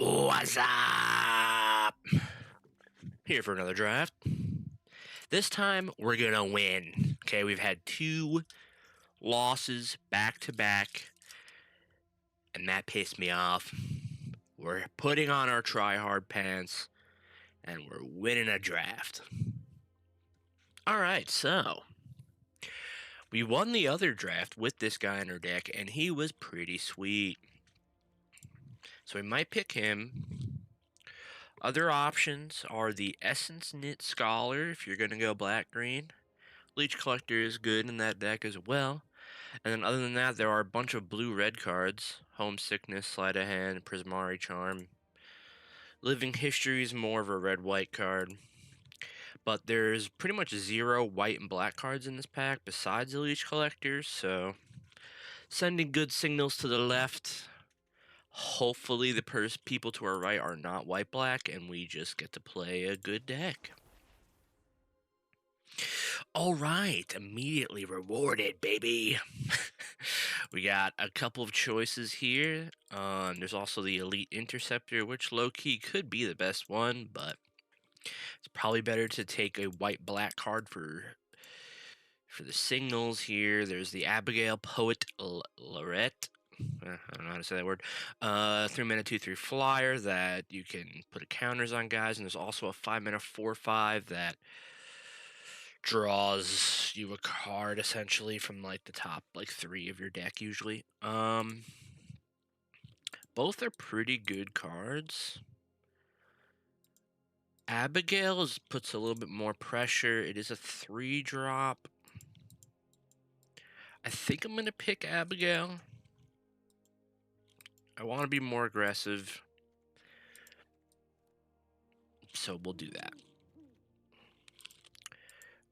What's up? Here for another draft. This time we're gonna win. Okay, we've had 2 losses back to back, and that pissed me off. We're putting on our try-hard pants, and we're winning a draft. Alright, so we won the other draft with this guy in our deck, and he was pretty sweet. So we might pick him. Other options are the Essence Knit Scholar, if you're going to go black-green. Leech Collector is good in that deck as well. And then other than that, there are a bunch of blue-red cards. Homesickness, Sleight of Hand, Prismari Charm. Living History is more of a red-white card. But there's pretty much 0 white and black cards in this pack besides the Leech Collectors, so sending good signals to the left. Hopefully the people to our right are not white-black, and we just get to play a good deck. Alright, immediately rewarded, baby. We got a couple of choices here. There's also the Elite Interceptor, which low-key could be the best one, but it's probably better to take a white-black card for the signals here. There's the Abigail Poet Lorette. I don't know how to say that word. 3-mana 2/3 flyer that you can put counters on guys, and there's also a 5-mana 4/5 that draws you a card essentially from like the top 3 of your deck usually. Both are pretty good cards. Abigail puts a little bit more pressure. It is a 3-drop. I think I'm gonna pick Abigail. I want to be more aggressive, so we'll do that.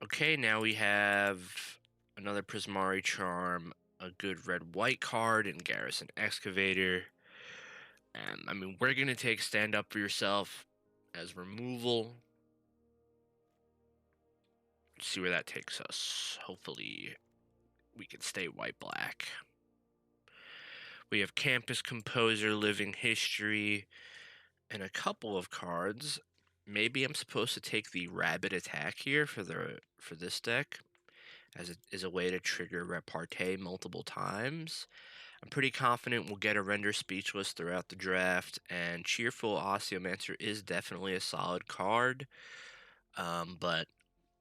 Okay, now we have another Prismari Charm, a good red-white card, and Garrison Excavator. And I mean, we're gonna take Stand Up For Yourself as removal. See where that takes us. Hopefully, we can stay white-black. We have Campus Composer, Living History, and a couple of cards. Maybe I'm supposed to take the Rabbit Attack here for this deck, as a way to trigger Repartee multiple times. I'm pretty confident we'll get a Render Speechless throughout the draft, and Cheerful Osteomancer is definitely a solid card, but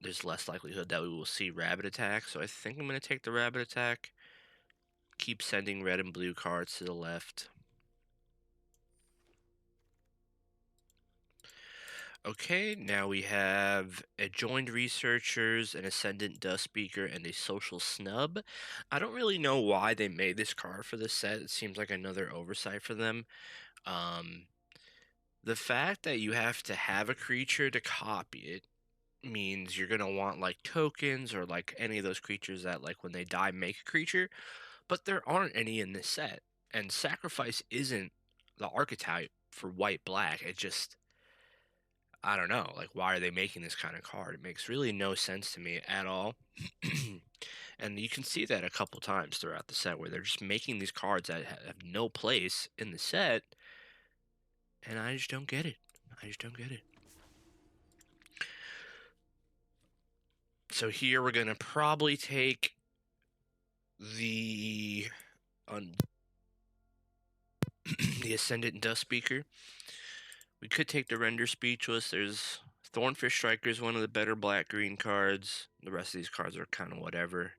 there's less likelihood that we will see Rabbit Attack, so I think I'm going to take the Rabbit Attack. Keep sending red and blue cards to the left. Okay, now we have Adjoined Researchers, an Ascendant Dust Speaker, and a Social Snub. I don't really know why they made this card for this set. It seems like another oversight for them. The fact that you have to have a creature to copy it means you're going to want like tokens or like any of those creatures that like when they die make a creature, but there aren't any in this set. And Sacrifice isn't the archetype for white-black. It just, I don't know, like why are they making this kind of card? It makes really no sense to me at all. And you can see that a couple times throughout the set where they're just making these cards that have no place in the set, and I just don't get it. So here we're gonna probably take the the Ascendant Dust Speaker. We could take the Render Speechless. There's Thornfish Striker is one of the better black-green cards. The rest of these cards are kind of whatever.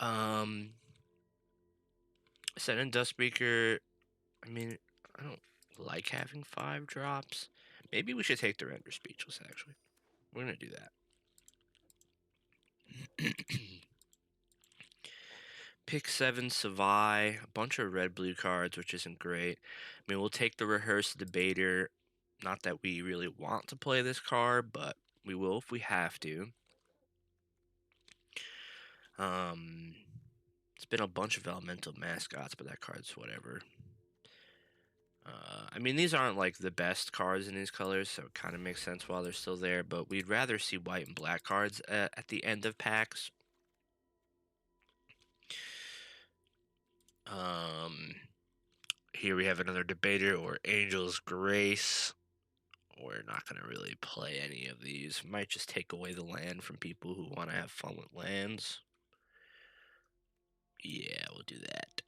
Ascendant Dust Speaker, I mean, I don't like having 5 drops. Maybe we should take the Render Speechless, actually. We're going to do that. Pick 7 Savai, a bunch of red-blue cards, which isn't great. I mean, we'll take the Rehearsed Debater. Not that we really want to play this card, but we will if we have to. It's been a bunch of Elemental Mascots, but that card's whatever. I mean, these aren't like the best cards in these colors, so it kind of makes sense while they're still there, but we'd rather see white and black cards at the end of packs. Here we have another debater or Angel's Grace. We're not going to really play any of these. Might just take away the land from people who want to have fun with lands. Yeah, we'll do that.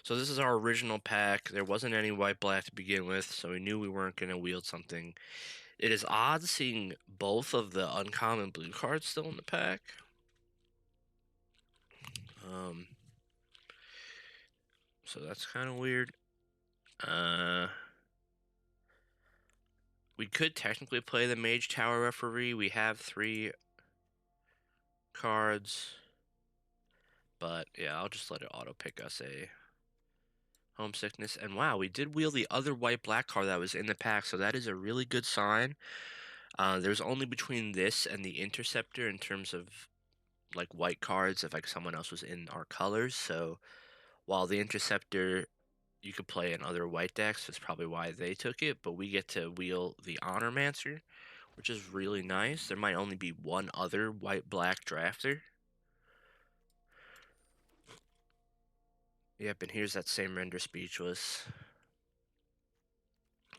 So this is our original pack. There wasn't any white-black to begin with, so we knew we weren't going to wield something. It is odd seeing both of the uncommon blue cards still in the pack. So that's kind of weird. We could technically play the Mage Tower Referee. We have 3 cards. But yeah, I'll just let it auto pick us a Homesickness. And wow, we did wheel the other white-black card that was in the pack, so that is a really good sign. There's only between this and the Interceptor in terms of like white cards if like someone else was in our colors. So while the Interceptor you could play in other white decks, that's probably why they took it, but we get to wheel the Honormancer, which is really nice. There might only be one other white-black drafter. Yep, and here's that same render Speechless.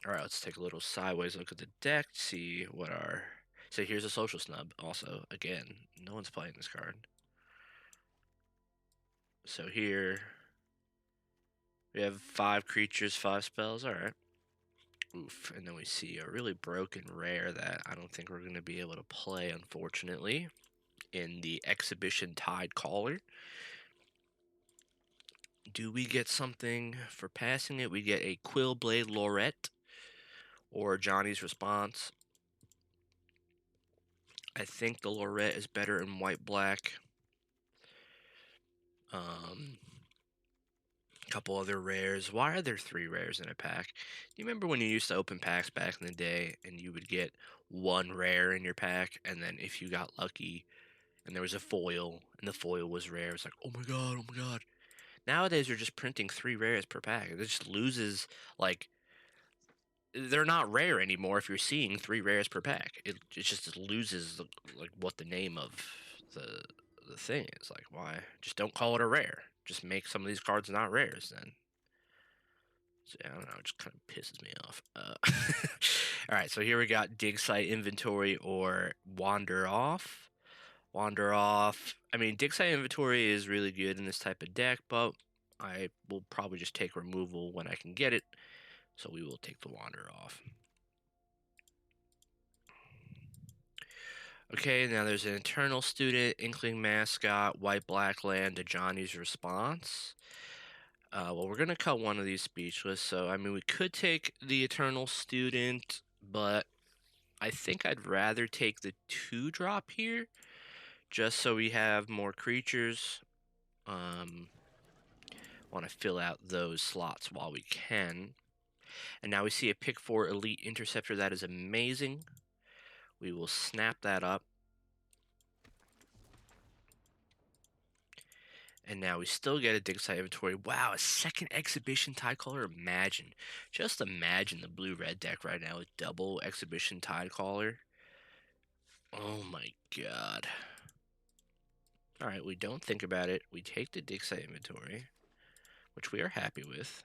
Alright, let's take a little sideways look at the deck, see what our... So here's a Social Snub, also. Again, no one's playing this card. So here, we have 5 creatures, 5 spells, alright. Oof, and then we see a really broken rare that I don't think we're going to be able to play, unfortunately, in the Exhibition Tide Caller. Do we get something for passing it? We get a Quillblade Lorette, or Johnny's Response. I think the Lorette is better in white-black. A couple other rares. Why are there 3 rares in a pack? Do you remember when you used to open packs back in the day and you would get 1 rare in your pack, and then if you got lucky and there was a foil and the foil was rare, it's like, oh my god, oh my god. Nowadays you're just printing 3 rares per pack. It just loses, like, they're not rare anymore if you're seeing 3 rares per pack. It just loses like what the name of the thing is. Like, why? Just don't call it a rare. Just make some of these cards not rares then. So, I don't know, it just kind of pisses me off. Alright, so here we got Dig Site Inventory or Wander Off. Wander Off. I mean, Dig Site Inventory is really good in this type of deck, but I will probably just take removal when I can get it. So we will take the Wander Off. Okay, now there's an Eternal Student, Inkling Mascot, White-Black Land, to Johnny's Response. Well, we're going to cut one of these Speechless, so, I mean, we could take the Eternal Student, but I think I'd rather take the 2-drop here, just so we have more creatures. Want to fill out those slots while we can. And now we see a pick 4 Elite Interceptor. That is amazing. We will snap that up. And now we still get a Dig Site Inventory. Wow, a second Exhibition Tide Caller. Imagine. Just imagine the blue-red deck right now with double Exhibition Tide Caller. Oh my god. Alright, we don't think about it. We take the Dig Site Inventory, which we are happy with.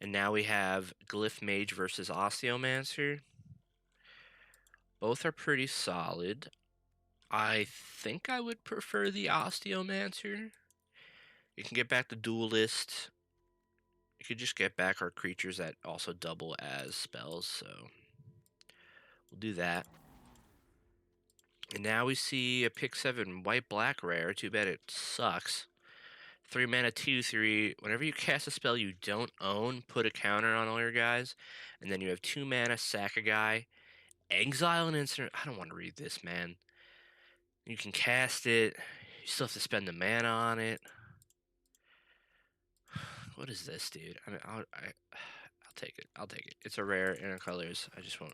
And now we have Glyph Mage versus Osteomancer. Both are pretty solid. I think I would prefer the Osteomancer. You can get back the Duelist. You could just get back our creatures that also double as spells, so we'll do that. And now we see a pick 7 white-black rare. Too bad it sucks. 3 mana, 2/3. Whenever you cast a spell you don't own, put a counter on all your guys. And then you have 2 mana, sack a guy, exile an instant. I don't want to read this, man. You can cast it. You still have to spend the mana on it. What is this, dude? I mean, I'll take it. I'll take it. It's a rare in our colors. I just won't.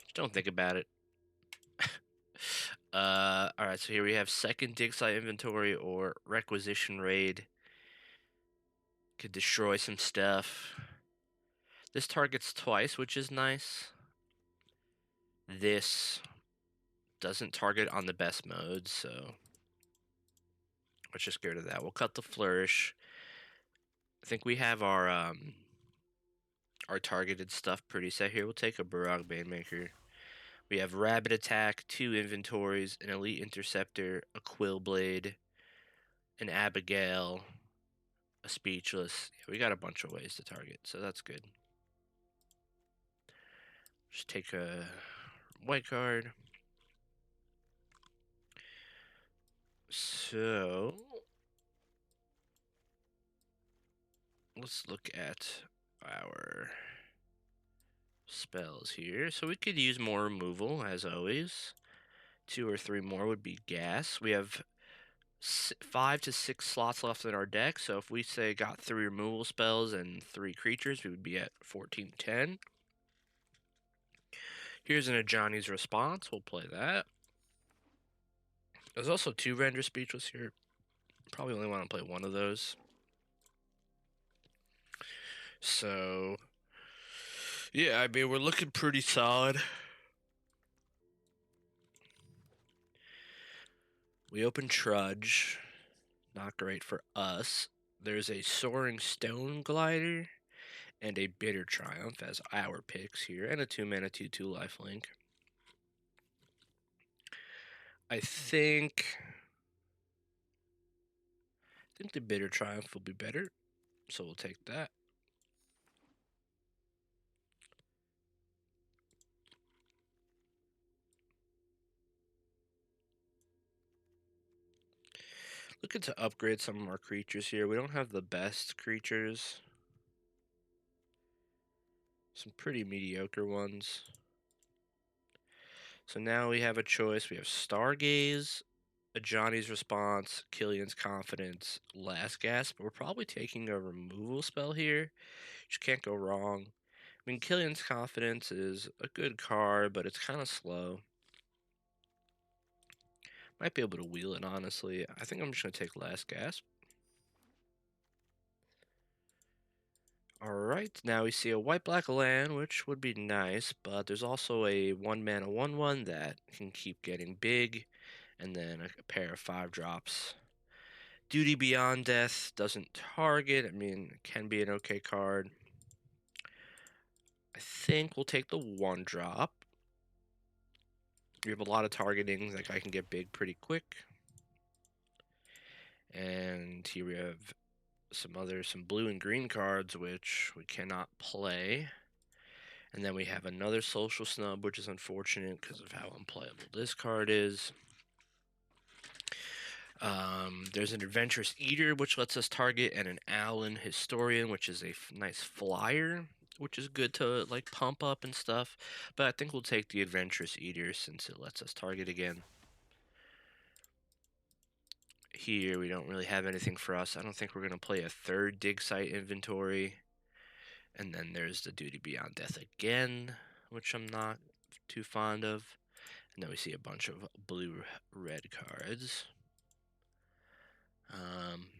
Just don't think about it. Alright, so here we have second Dig Site Inventory or Requisition Raid. Could destroy some stuff. This targets twice, which is nice. This doesn't target on the best modes, so Let's just get rid of that. We'll cut the flourish. I think we have our targeted stuff pretty set here. We'll take a Barog Banemaker. We have Rabbit Attack, 2 inventories, an Elite Interceptor, a Quill Blade, an Abigail, a Speechless. Yeah, we got a bunch of ways to target, so that's good. Just take a white card. So let's look at our spells here. So we could use more removal, as always. 2 or 3 more would be gas. We have 5 to 6 slots left in our deck, so if we say got 3 removal spells and 3 creatures, we would be at 14-10. Here's an Ajani's Response. We'll play that. There's also 2 Render Speechless here. Probably only want to play one of those. So, yeah, I mean, we're looking pretty solid. We open Trudge. Not great for us. There's a Soaring Stone Glider and a Bitter Triumph as our picks here, and a 2-mana 2/2 lifelink. I think the Bitter Triumph will be better, so we'll take that. Looking to upgrade some of our creatures here. We don't have the best creatures. Some pretty mediocre ones. So now we have a choice. We have Stargaze, Johnny's Response, Killian's Confidence, Last Gasp. We're probably taking a removal spell here, which can't go wrong. I mean, Killian's Confidence is a good card, but it's kind of slow. Might be able to wheel it, honestly. I think I'm just going to take Last Gasp. Alright, now we see a white-black land, which would be nice, but there's also a 1-mana 1/1 that can keep getting big, and then a pair of 5-drops. Duty Beyond Death doesn't target. I mean, it can be an okay card. I think we'll take the 1-drop. We have a lot of targeting. That guy can get big pretty quick. And here we have some blue and green cards, which we cannot play. And then we have another Social Snub, which is unfortunate because of how unplayable this card is. There's an Adventurous Eater, which lets us target, and an Owlin Historian, which is a nice flyer, which is good to like pump up and stuff. But I think we'll take the Adventurous Eater since it lets us target again. Here, we don't really have anything for us. I don't think we're going to play a 3rd Dig Site Inventory. And then there's the Duty Beyond Death again, which I'm not too fond of. And then we see a bunch of blue-red cards.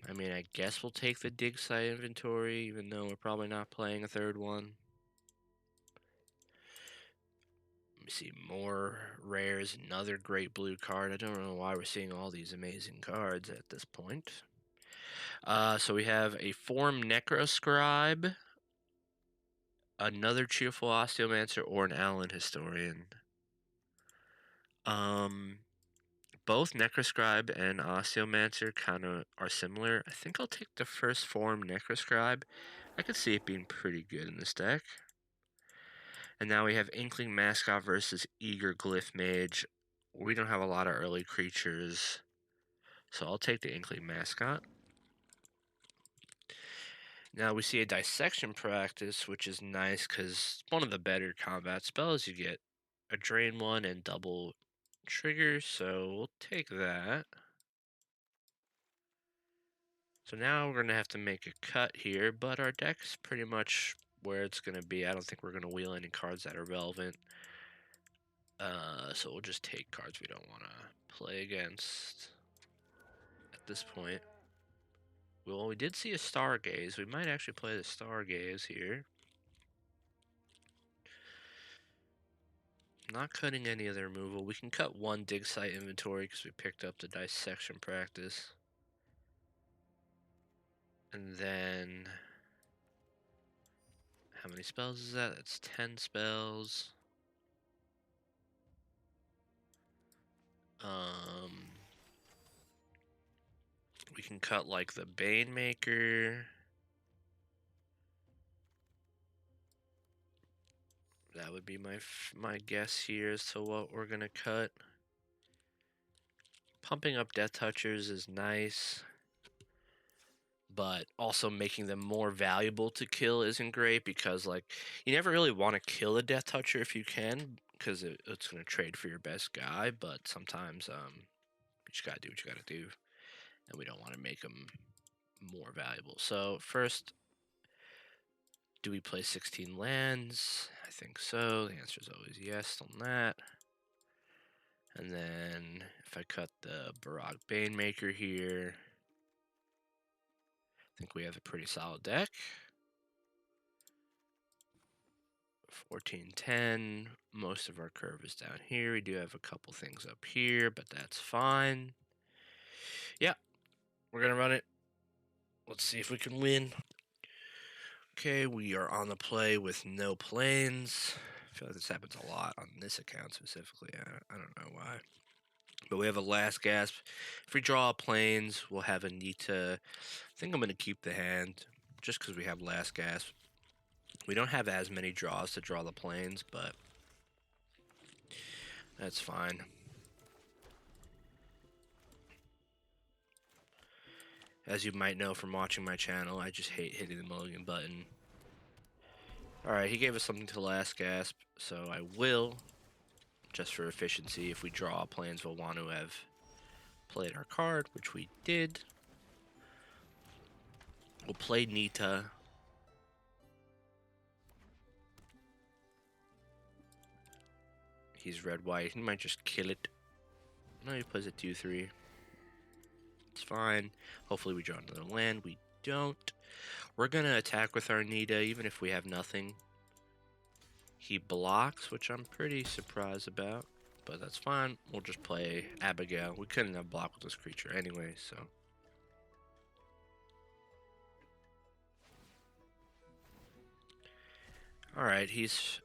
I mean, I guess we'll take the Dig Site Inventory, even though we're probably not playing a 3rd one. Let me see, more rares, another great blue card. I don't know why we're seeing all these amazing cards at this point. So we have a Form Necroscribe, another Cheerful Osteomancer, or an Owlin Historian. Both Necroscribe and Osteomancer kind of are similar. I think I'll take the first form, Necroscribe. I could see it being pretty good in this deck. And now we have Inkling Mascot versus Eager Glyph Mage. We don't have a lot of early creatures, so I'll take the Inkling Mascot. Now we see a Dissection Practice, which is nice because it's one of the better combat spells. You get a Drain 1 and double trigger, so we'll take that. So now we're going to have to make a cut here, but our deck's pretty much where it's going to be. I don't think we're going to wheel any cards that are relevant. So we'll just take cards we don't want to play against at this point. Well, we did see a Stargaze. We might actually play the Stargaze here. Not cutting any other removal. We can cut one Dig Site Inventory because we picked up the Dissection Practice. And then, how many spells is that? That's 10 spells. We can cut like the Banemaker. That would be my guess here as to what we're gonna cut. Pumping up Death Touchers is nice, but also making them more valuable to kill isn't great, because like you never really want to kill a Death Toucher if you can, because it's gonna trade for your best guy. But sometimes you just gotta do what you gotta do, and we don't want to make them more valuable. So first, do we play 16 lands? I think so. The answer is always yes on that. And then if I cut the Barak Banemaker here, I think we have a pretty solid deck. 14-10. Most of our curve is down here. We do have a couple things up here, but that's fine. Yeah, we're gonna run it. Let's see if we can win. Okay, we are on the play with no planes. I feel like this happens a lot on this account specifically. I don't know why. But we have a last gasp. If we draw planes, we'll have a Nita. I think I'm going to keep the hand just because we have last gasp. We don't have as many draws to draw the planes, but that's fine. As you might know from watching my channel, I just hate hitting the mulligan button. Alright, he gave us something to last gasp, so I will, just for efficiency, if we draw planes, we'll want to have played our card, which we did. We'll play Nita. He's red-white. He might just kill it. No, he plays a 2-3. It's fine. Hopefully we draw another land. We don't. We're going to attack with our Nita, even if we have nothing. He blocks, which I'm pretty surprised about. But that's fine. We'll just play Abigail. We couldn't have blocked with this creature anyway, so. Alright, he's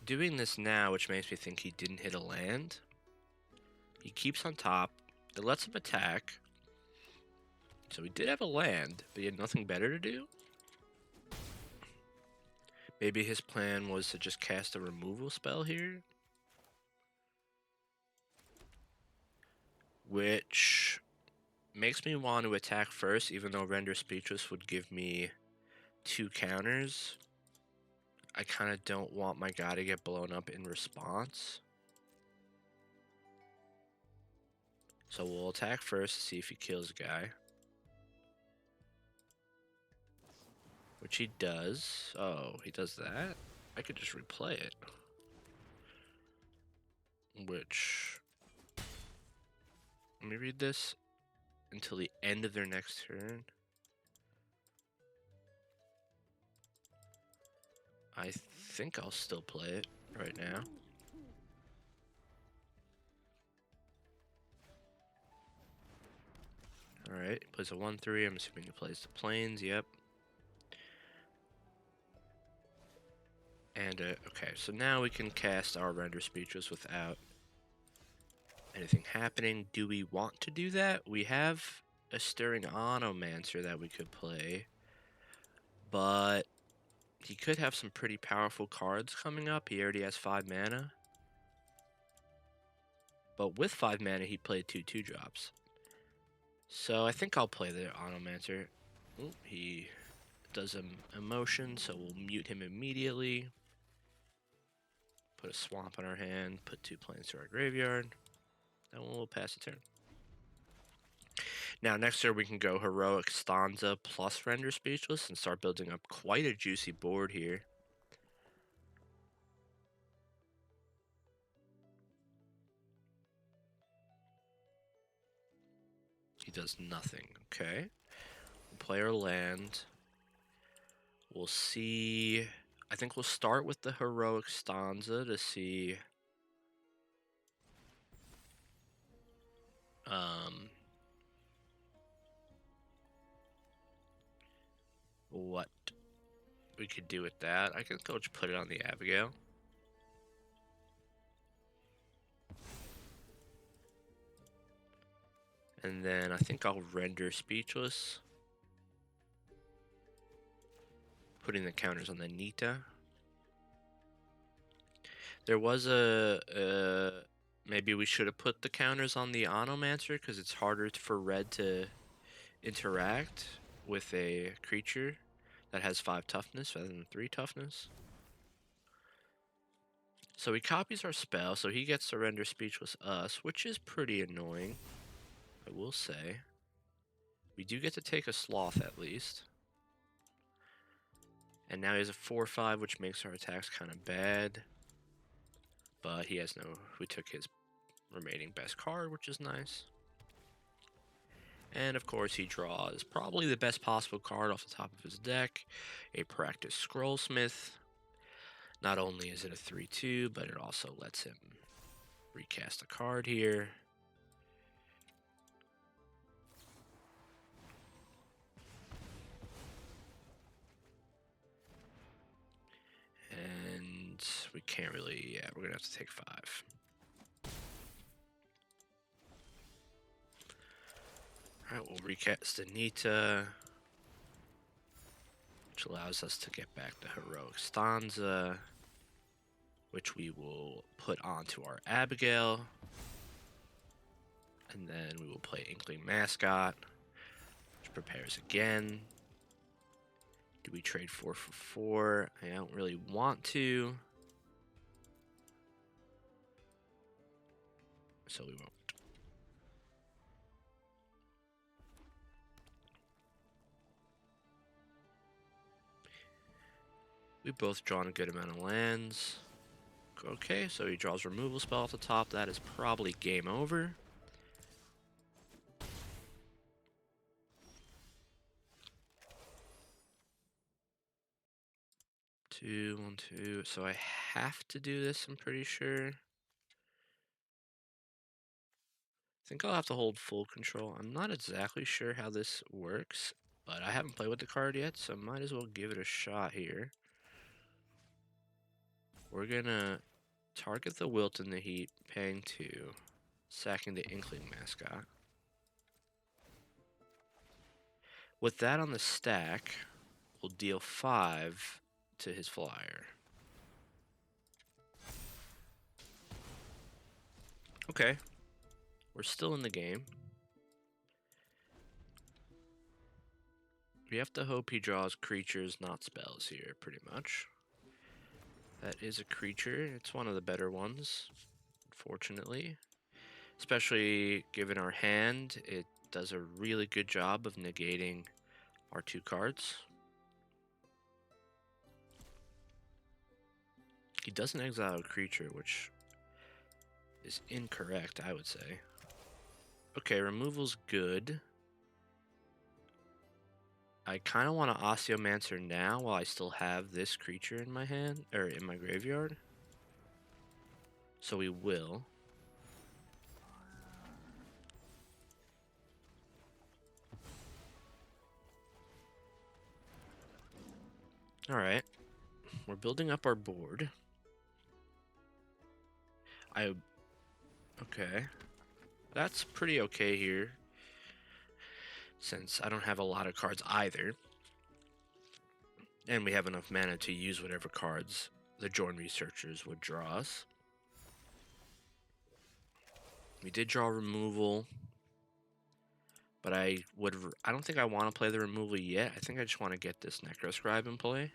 doing this now, which makes me think he didn't hit a land. He keeps on top. It lets him attack. So he did have a land, but he had nothing better to do. Maybe his plan was to just cast a removal spell here. Which makes me want to attack first, even though Render Speechless would give me 2 counters. I kind of don't want my guy to get blown up in response. So we'll attack first to see if he kills a guy. Which he does. Oh, he does that? I could just replay it. Which... Let me read this. Until the end of their next turn. I think I'll still play it right now. Alright, plays a 1-3. I'm assuming he plays the planes. Yep. And, okay, so now we can cast our Render Speechless without anything happening. Do we want to do that? We have a Stirring Onomancer that we could play. But he could have some pretty powerful cards coming up. He already has 5 mana. But with 5 mana, he played 2 2-drops. So I think I'll play the Onomancer. Ooh, he does an emotion, so we'll mute him immediately. Put a swamp on our hand, put 2 planes to our graveyard. Then we'll pass the turn. Now, next turn we can go Heroic Stanza plus Render Speechless and start building up quite a juicy board here. He does nothing. Okay. We'll play our land. We'll see. I think we'll start with the Heroic Stanza to see. what we could do with that. I can go just put it on the Abigail. And then I think I'll render speechless. Putting the counters on the Nita. There was maybe we should have put the counters on the Onomancer because it's harder for red to interact with a creature that has 5 toughness rather than 3 toughness. So he copies our spell, so he gets to render speechless us, which is pretty annoying, I will say. We do get to take a sloth at least. And now he has a 4/5, which makes our attacks kind of bad. But he has no... We took his remaining best card, which is nice. And of course he draws probably the best possible card off the top of his deck. A Practice Scrollsmith. Not only is it a 3/2, but it also lets him recast a card here. And we can't really... Yeah, we're going to have to take 5. Alright, we'll recast the Nita, which allows us to get back the Heroic Stanza, which we will put onto our Abigail. And then we will play Inkling Mascot, which prepares again. Do we trade 4 for 4? I don't really want to, so we won't. We've both drawn a good amount of lands. Okay, so he draws removal spell off the top. That is probably game over. Two, 1, 2. So I have to do this, I'm pretty sure. I think I'll have to hold full control. I'm not exactly sure how this works, but I haven't played with the card yet, so might as well give it a shot here. We're gonna target the Wilt in the Heat, paying 2, sacking the Inkling Mascot. With that on the stack, we'll deal 5 to his flyer. Okay. We're still in the game. We have to hope he draws creatures, not spells here, pretty much. That is a creature. It's one of the better ones, unfortunately. Especially given our hand, it does a really good job of negating our 2 cards. He doesn't exile a creature, which is incorrect, I would say. Okay, removal's good. I kind of want to Osteomancer now while I still have this creature in my hand, or in my graveyard. So we will. Alright. We're building up our board. Okay. That's pretty okay here, since I don't have a lot of cards either. And we have enough mana to use whatever cards the Jorn researchers would draw us. We did draw removal, but I don't think I want to play the removal yet. I think I just want to get this Necroscribe in play.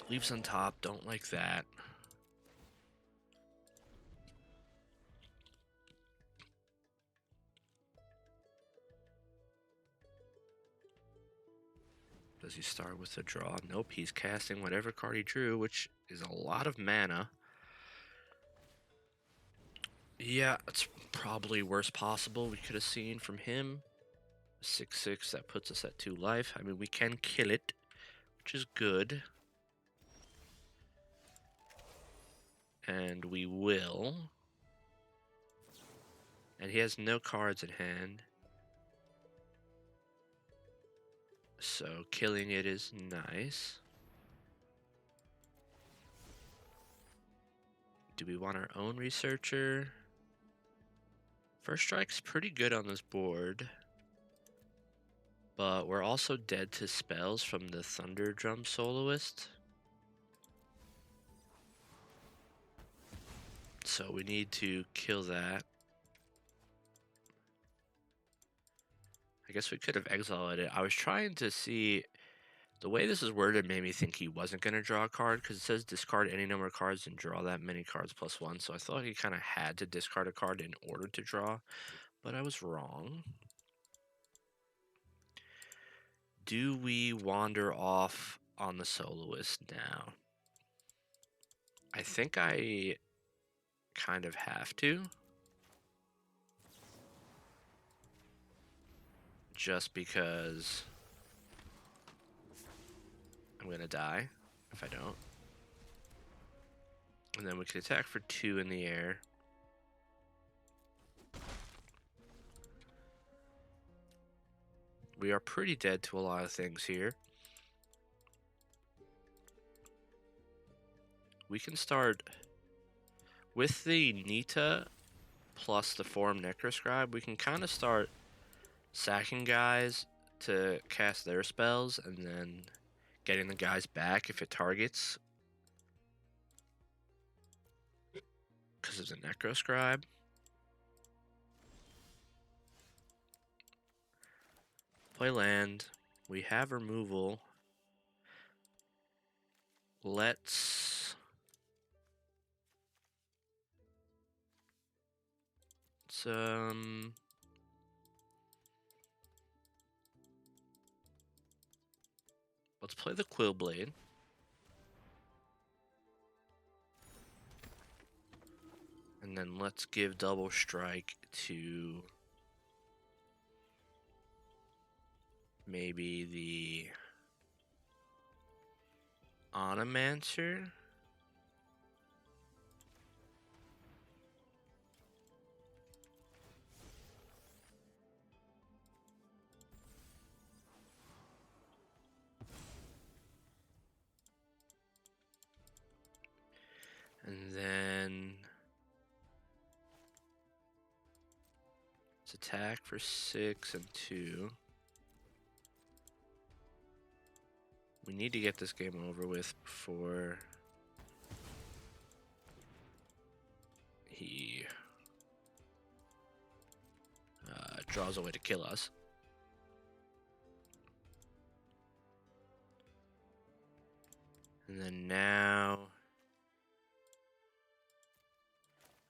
Leaves on top, don't like that. Does he start with a draw? Nope, he's casting whatever card he drew, which is a lot of mana. Yeah, it's probably worst possible we could have seen from him. 6/6, that puts us at 2 life. I mean, we can kill it, which is good. And we will. And he has no cards in hand. So killing it is nice. Do we want our own researcher? First strike's pretty good on this board. But we're also dead to spells from the Thunder Drum Soloist. So we need to kill that. I guess we could have exiled it. I was trying to see... The way this is worded made me think he wasn't going to draw a card, because it says discard any number of cards and draw that many cards plus one. So I thought he kind of had to discard a card in order to draw, but I was wrong. Do we wander off on the Soloist now? I think I kind of have to. Just because I'm going to die if I don't. And then we can attack for 2 in the air. We are pretty dead to a lot of things here. We can start with the Nita plus the Forum Necroscribe. We can kind of start sacking guys to cast their spells and then getting the guys back if it targets. Because of the Necroscribe. Play land. We have removal. Let's play the Quill Blade. And then let's give double strike to maybe the Onomancer. And then let's attack for 6 and 2. We need to get this game over with before he draws a way to kill us. And then now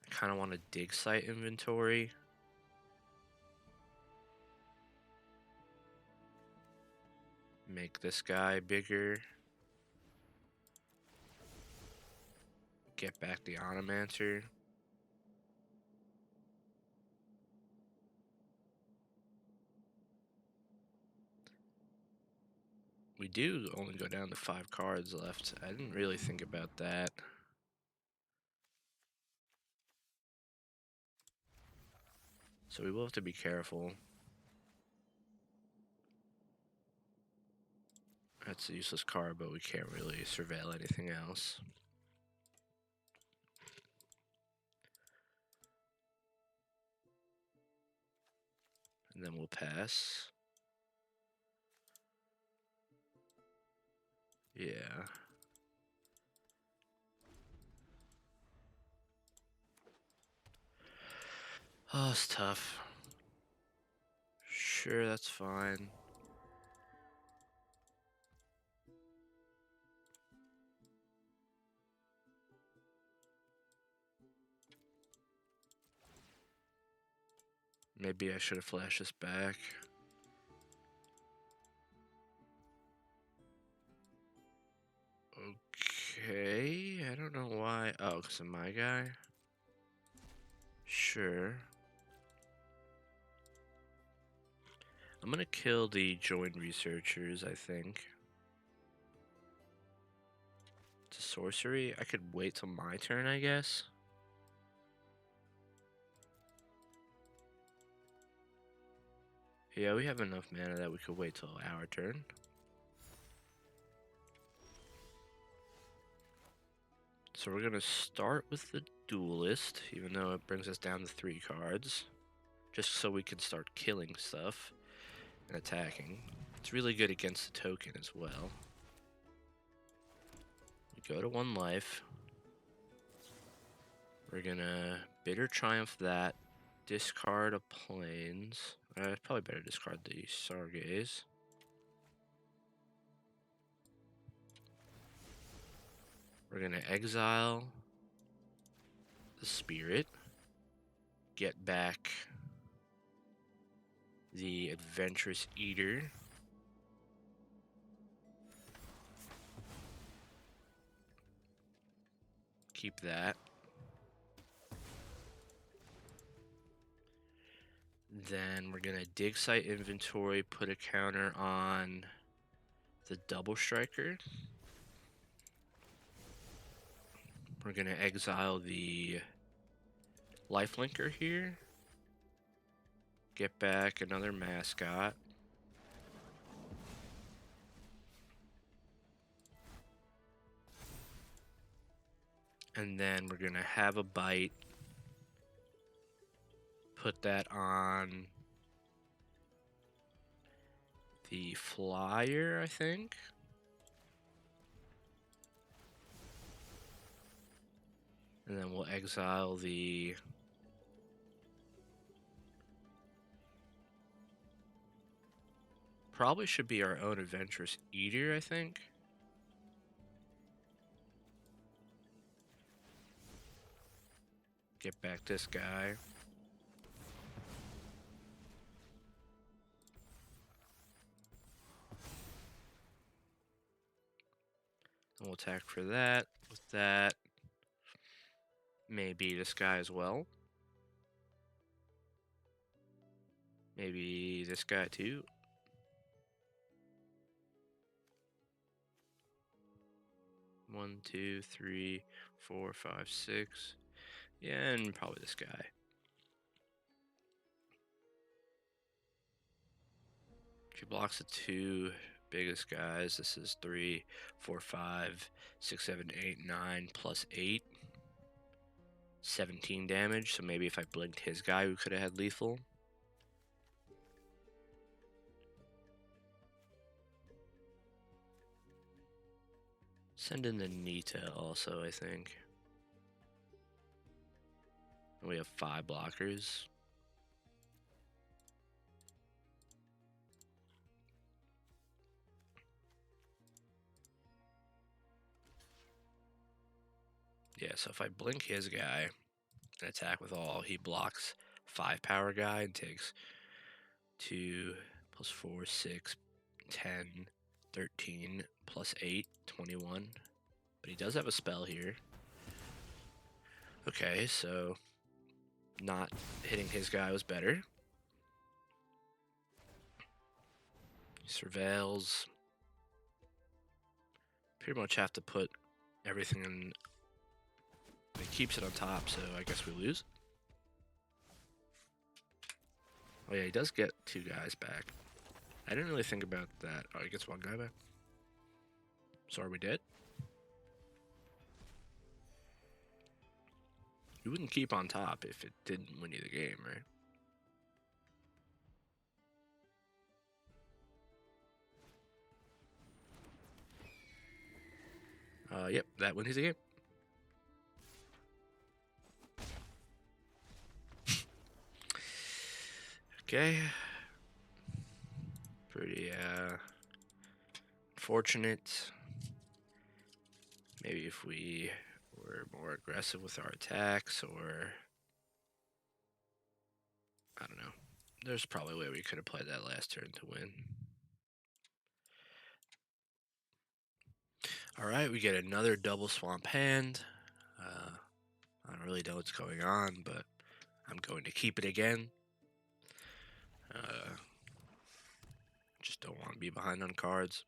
I kind of want to dig site inventory. Make this guy bigger. Get back the Onomancer. We do only go down to 5 cards left. I didn't really think about that. So we will have to be careful. That's a useless card, but we can't really surveil anything else. And then we'll pass. Yeah. Oh, it's tough. Sure, that's fine. Maybe I should have flashed this back. Okay, I don't know why. Oh, because of my guy? Sure. I'm gonna kill the joined researchers, I think. It's a sorcery. I could wait till my turn, I guess. Yeah, we have enough mana that we could wait till our turn. So we're gonna start with the Duelist, even though it brings us down to 3 cards. Just so we can start killing stuff and attacking. It's really good against the token as well. We go to 1 life. We're gonna Bitter Triumph that. Discard a Plains. Probably better discard the Sargaze. We're gonna exile the Spirit. Get back the Adventurous Eater. Keep that. Then we're gonna dig site inventory, put a counter on the Double Striker. We're gonna exile the Lifelinker here. Get back another Mascot. And then we're gonna have a Bite. Put that on the Flyer, I think. And then we'll exile the probably should be our own Adventurous Eater, I think. Get back this guy. And we'll attack for that. With that, maybe this guy as well. Maybe this guy too. One, two, three, 4, 5, 6. Yeah, and probably this guy. She blocks the 2 biggest guys. This is 3, 4, 5, 6, 7, 8, 9 plus 8. 17 damage. So maybe if I blinked his guy, we could have had lethal. Send in the Nita also, I think. And we have 5 blockers. Yeah, so if I blink his guy and attack with all, he blocks 5 power guy and takes 2 plus 4, 6, 10, 13 plus 8, 21. But he does have a spell here. Okay, so not hitting his guy was better. He surveils. Pretty much have to put everything in. He keeps it on top, so I guess we lose. Oh yeah, he does get 2 guys back. I didn't really think about that. Oh, he gets 1 guy back. So are we dead? You wouldn't keep on top if it didn't win you the game, right? Yep, that wins you the game. Okay. Pretty, fortunate. Maybe if we were more aggressive with our attacks, or I don't know. There's probably a way we could have played that last turn to win. Alright, we get another double swamp hand. I don't really know what's going on, but I'm going to keep it again. Just don't want to be behind on cards.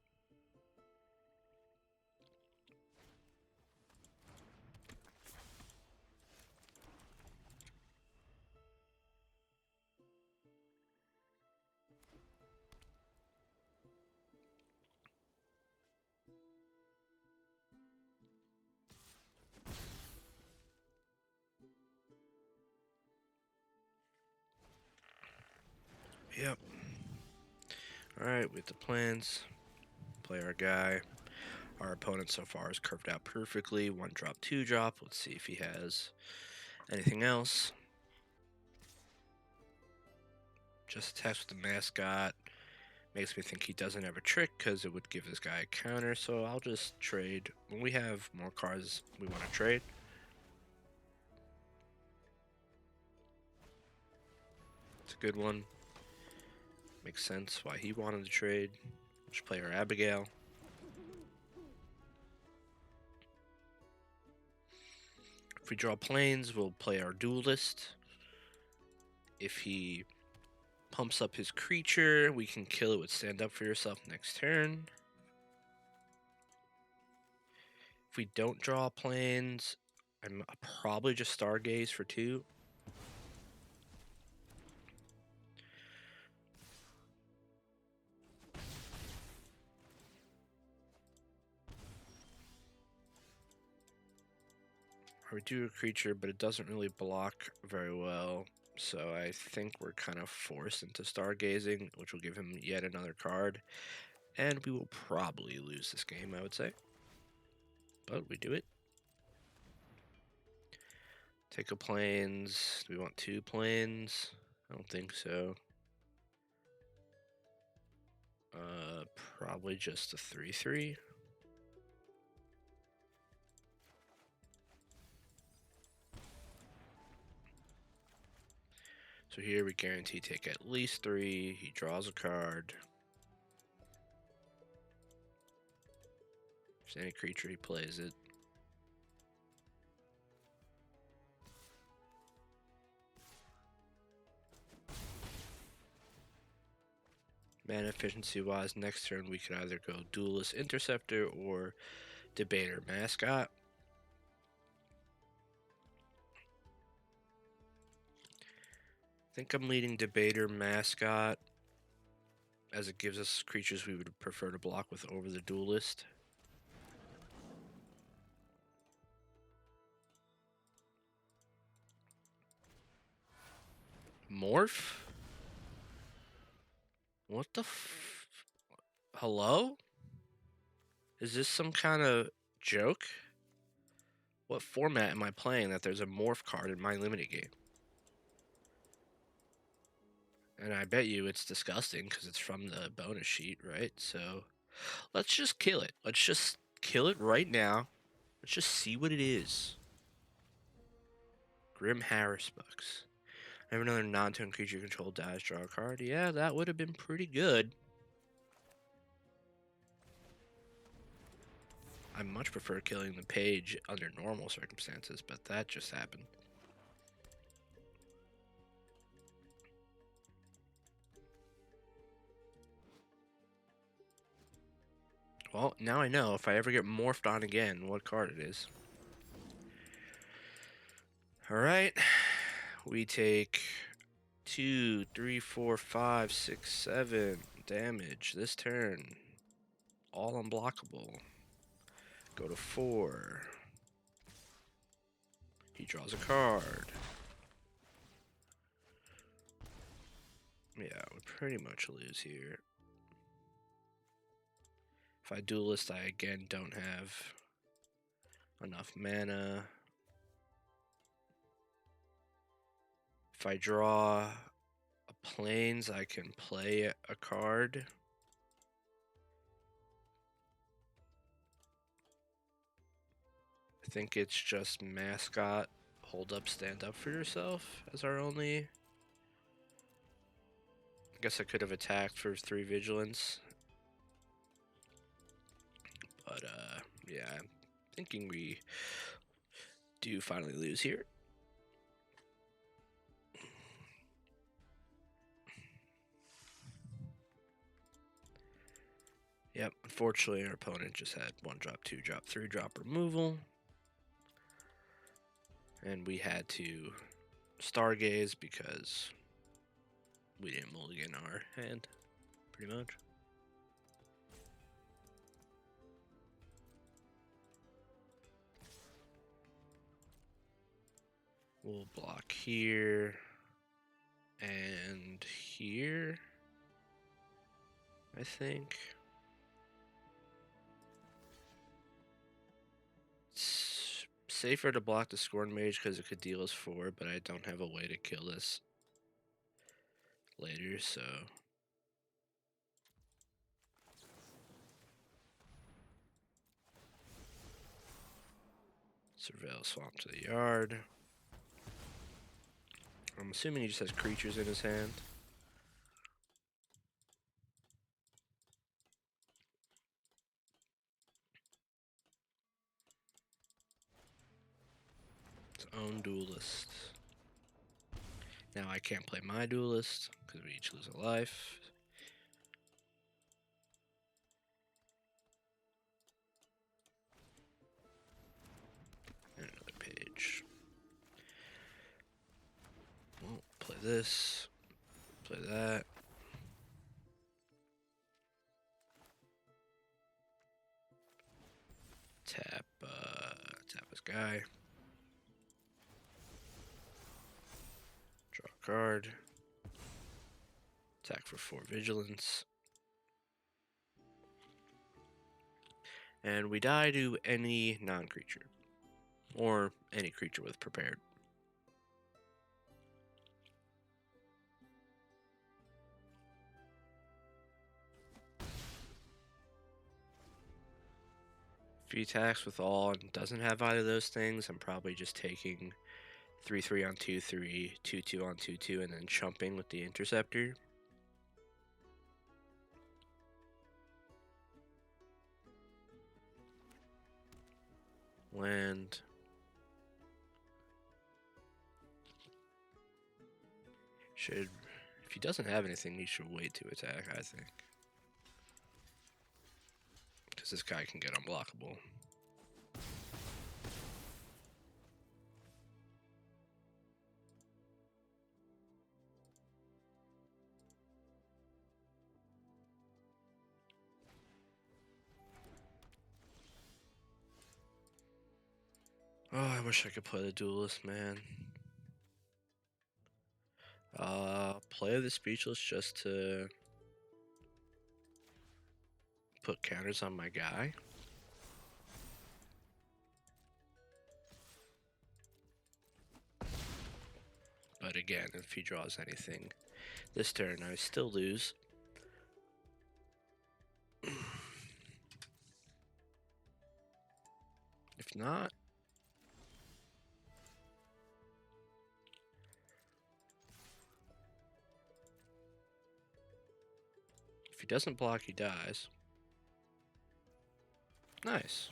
Yep. Alright, with the plans, play our guy. Our opponent so far is curved out perfectly. 1 drop, 2 drop. Let's see if he has anything else. Just attacks with the mascot. Makes me think he doesn't have a trick because it would give this guy a counter. So I'll just trade. When we have more cards we want to trade. It's a good one. Makes sense why he wanted to trade. Just play our Abigail. If we draw planes, we'll play our duelist. If he pumps up his creature, we can kill it with Stand Up For Yourself next turn. If we don't draw planes, I'm probably just Stargaze for 2. Or we do a creature, but it doesn't really block very well. So I think we're kind of forced into Stargazing, which will give him yet another card. And we will probably lose this game, I would say. But we do it. Take a planes. Do we want 2 planes? I don't think so. Probably just a 3/3. So here we guarantee take at least 3. He draws a card. If there's any creature, he plays it. Mana efficiency wise, next turn we could either go Duelist Interceptor or Debater Mascot. I think I'm leading Debater Mascot as it gives us creatures we would prefer to block with over the Duelist. Morph? What the Hello? Is this some kind of joke? What format am I playing that there's a morph card in my limited game? And I bet you it's disgusting because it's from the bonus sheet, right? So let's just kill it. Let's just kill it right now. Let's just see what it is. Grim Harris Bucks. I have another non-turn creature control dies, draw a card. Yeah, that would have been pretty good. I much prefer killing the page under normal circumstances, but that just happened. Well, now I know if I ever get morphed on again what card it is. Alright. We take 2, 3, 4, 5, 6, 7 damage this turn. All unblockable. Go to 4. He draws a card. Yeah, we pretty much lose here. If I duelist, I again don't have enough mana. If I draw a planes, I can play a card. I think it's just mascot, hold up, stand up for yourself as our only. I guess I could have attacked for 3 vigilance. But yeah, I'm thinking we do finally lose here. Yep, unfortunately our opponent just had 1 drop, 2 drop, 3 drop removal. And we had to Stargaze because we didn't mulligan our hand, pretty much. We'll block here and here. I think. It's safer to block the Scorn Mage because it could deal us 4, but I don't have a way to kill this later, so... Surveil Swamp to the yard. I'm assuming he just has creatures in his hand. His own duelist. Now I can't play my duelist because we each lose a life. And another page. Well, play this. Play that. Tap his guy. Draw a card. Attack for 4 vigilance. And we die to any non-creature. Or any creature with prepared. If he attacks with all and doesn't have either of those things, I'm probably just taking 3/3 on 2/3, 2/2 on 2/2, and then chumping with the interceptor. Land. If he doesn't have anything, he should wait to attack, I think. Because this guy can get unblockable. Oh, I wish I could play the duelist, man. Play the speechless just to put counters on my guy. But again, if he draws anything this turn, I still lose. If not, if he doesn't block, he dies. Nice.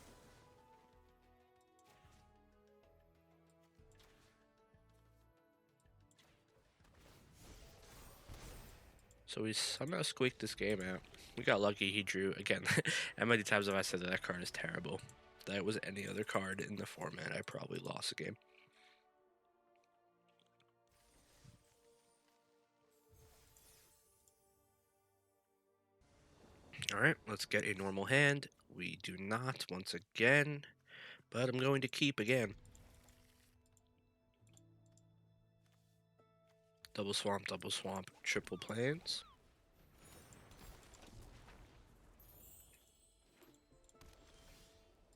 So we somehow squeaked this game out. We got lucky he drew. Again, how many times have I said that card is terrible? If that was any other card in the format, I probably lost the game. Alright, let's get a normal hand. We do not, once again, but I'm going to keep again. Double swamp, triple plains.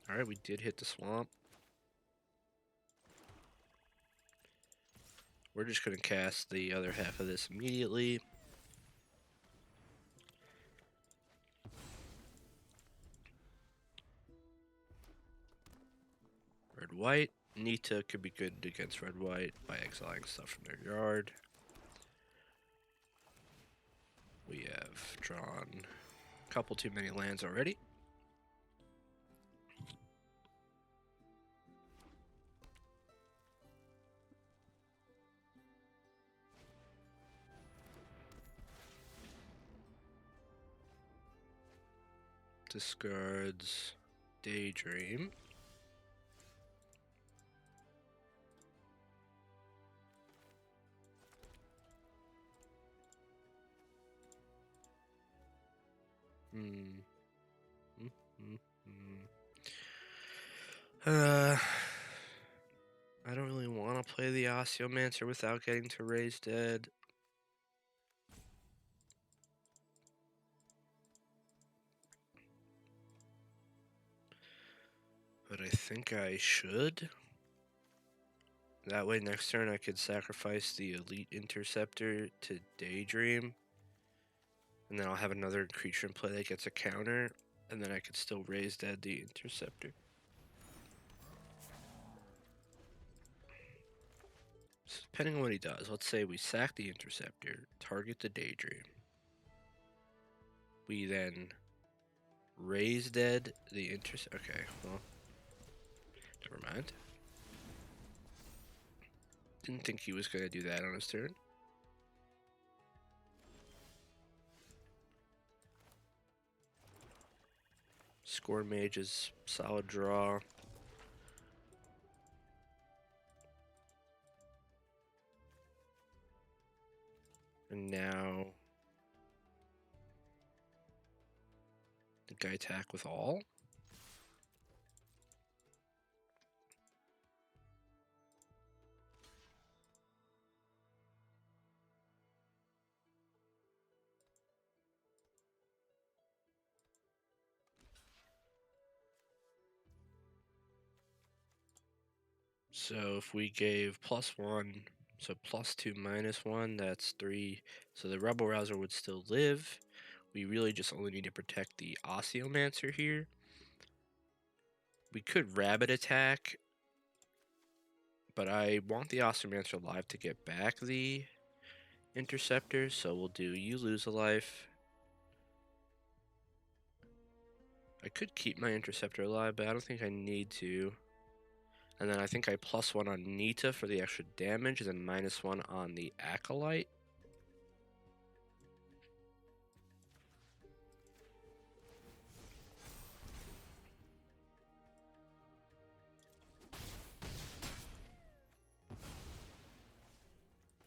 Alright, we did hit the swamp. We're just going to cast the other half of this immediately. Red-white. Nita could be good against red-white by exiling stuff from their yard. We have drawn a couple too many lands already. Discards Daydream. I don't really want to play the Osteomancer without getting to raise dead. But I think I should. That way next turn I could sacrifice the Elite Interceptor to Daydream. And then I'll have another creature in play that gets a counter. And then I could still raise dead the Interceptor. So depending on what he does, let's say we sack the Interceptor, target the Daydream. We then raise dead the Interceptor. Okay, well, never mind. Didn't think he was going to do that on his turn. Score Mage is solid draw. And now I think I attack with all. So if we gave +1, so +2 -1, that's 3. So the Rebel Rouser would still live. We really just only need to protect the Osseomancer here. We could Rabbit attack, but I want the Osseomancer alive to get back the Interceptor, so we'll do you lose a life. I could keep my Interceptor alive, but I don't think I need to. And then I think I +1 on Nita for the extra damage, and then -1 on the Acolyte.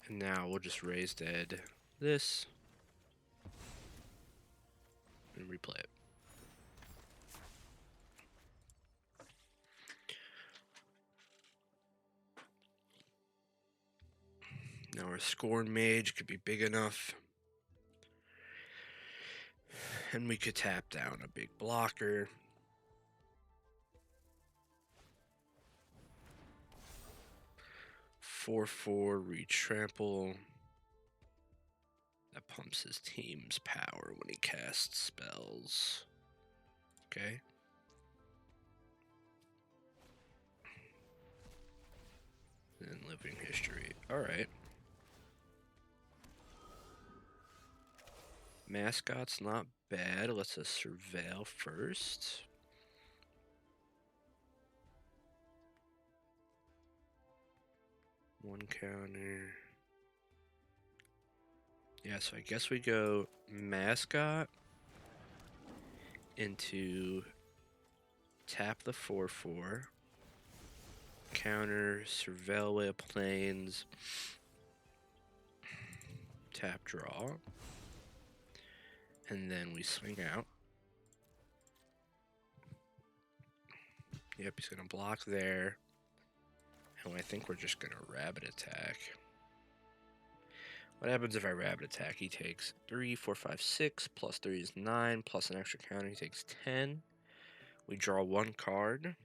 And now we'll just raise dead this and replay it. Now our Scorn Mage could be big enough. And we could tap down a big blocker. (4/4) retrample. That pumps his team's power when he casts spells. Okay. And living history. Alright. Mascot's not bad. Let's surveil first. One counter. Yeah, so I guess we go Mascot into tap the 4/4. Counter Surveil Way of Plains. Tap draw. And then we swing out. Yep, he's going to block there. And I think we're just going to Rabbit attack. What happens if I Rabbit attack? He takes 3, 4, 5, 6, plus 3 is 9, plus an extra counter, he takes 10. We draw 1 card.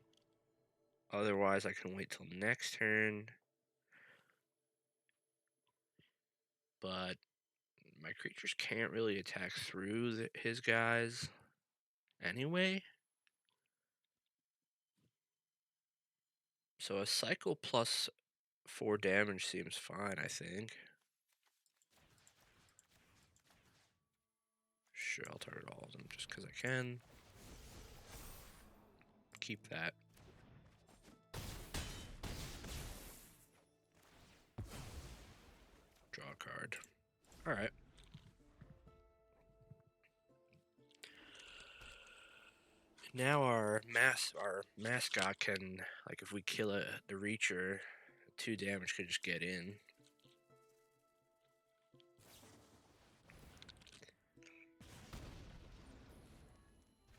Otherwise, I can wait till next turn. But my creatures can't really attack through his guys anyway. So a cycle plus 4 damage seems fine, I think. Sure, I'll target all of them just because I can. Keep that. Draw a card. Alright. Now our mascot can, like, if we kill the Reacher, 2 damage could just get in.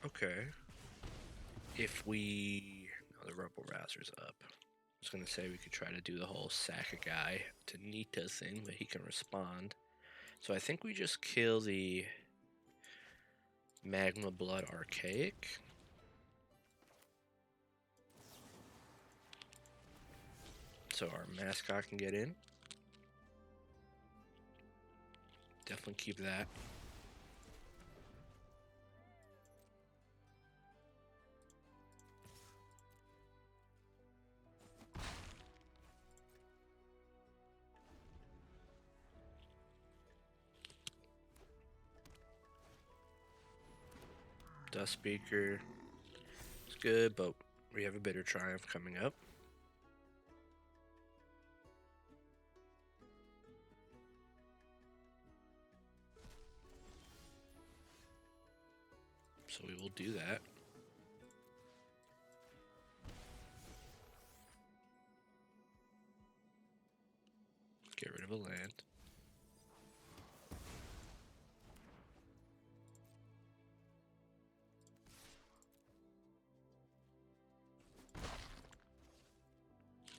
Okay. If we... No, the Rebel Rouser's up. I was going to say we could try to do the whole sack a guy to Nita thing, but he can respond. So I think we just kill the Magma Blood Archaic. so our mascot can get in. Definitely keep that. Dust Speaker. It's good, but we have a bitter triumph coming up. So we will do that. Get rid of a land.